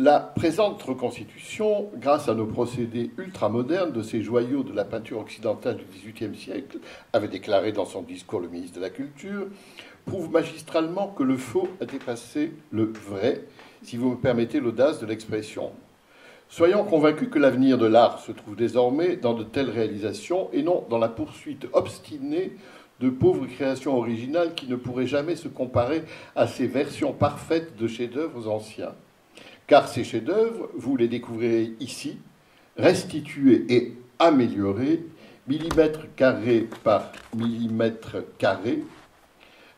La présente reconstitution, grâce à nos procédés ultramodernes de ces joyaux de la peinture occidentale du XVIIIe siècle, avait déclaré dans son discours le ministre de la Culture, prouve magistralement que le faux a dépassé le vrai, si vous me permettez l'audace de l'expression. Soyons convaincus que l'avenir de l'art se trouve désormais dans de telles réalisations et non dans la poursuite obstinée de pauvres créations originales qui ne pourraient jamais se comparer à ces versions parfaites de chefs-d'œuvre anciens. Car ces chefs-d'œuvre, vous les découvrirez ici, restitués et améliorés, millimètre carré par millimètre carré,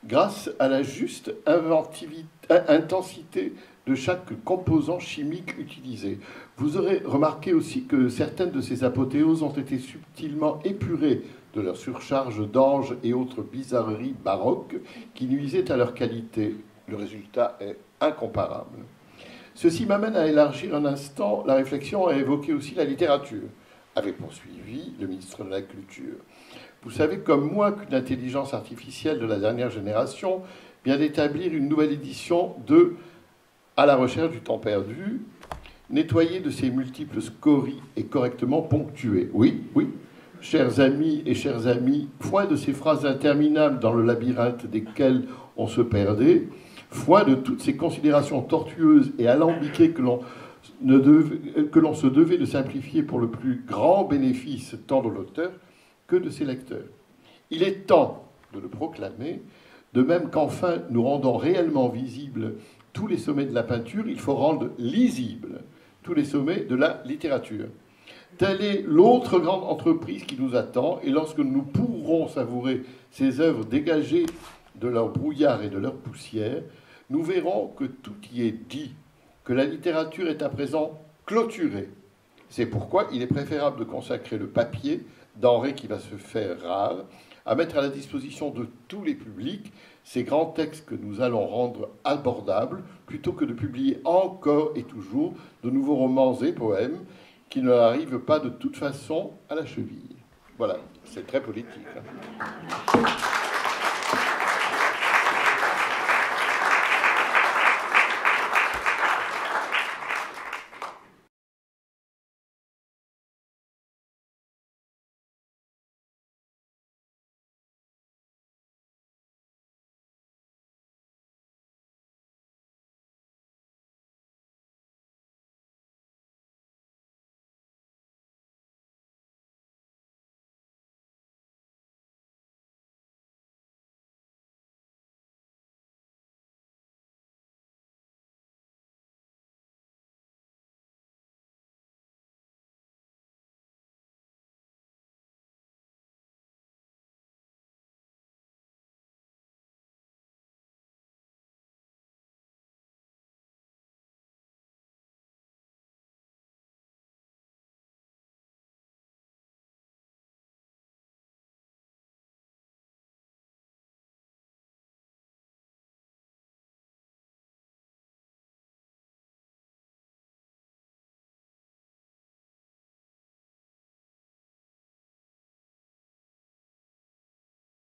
grâce à la juste intensité de chaque composant chimique utilisé. Vous aurez remarqué aussi que certaines de ces apothéoses ont été subtilement épurées de leur surcharge d'anges et autres bizarreries baroques qui nuisaient à leur qualité. Le résultat est incomparable. Ceci m'amène à élargir un instant la réflexion et à évoquer aussi la littérature, avait poursuivi le ministre de la Culture. Vous savez comme moi qu'une intelligence artificielle de la dernière génération vient d'établir une nouvelle édition de « À la recherche du temps perdu », nettoyée de ses multiples scories et correctement ponctuée. Oui, oui, chers amis et chères amies, foi de ces phrases interminables dans le labyrinthe desquelles on se perdait, foi de toutes ces considérations tortueuses et alambiquées que l'on se devait de simplifier pour le plus grand bénéfice tant de l'auteur que de ses lecteurs. Il est temps de le proclamer, de même qu'enfin nous rendons réellement visibles tous les sommets de la peinture, il faut rendre lisibles tous les sommets de la littérature. Telle est l'autre grande entreprise qui nous attend, et lorsque nous pourrons savourer ces œuvres dégagées de leur brouillard et de leur poussière, nous verrons que tout y est dit, que la littérature est à présent clôturée. C'est pourquoi il est préférable de consacrer le papier, denrée qui va se faire rare, à mettre à la disposition de tous les publics ces grands textes que nous allons rendre abordables, plutôt que de publier encore et toujours de nouveaux romans et poèmes qui ne arrivent pas de toute façon à la cheville. Voilà, c'est très politique.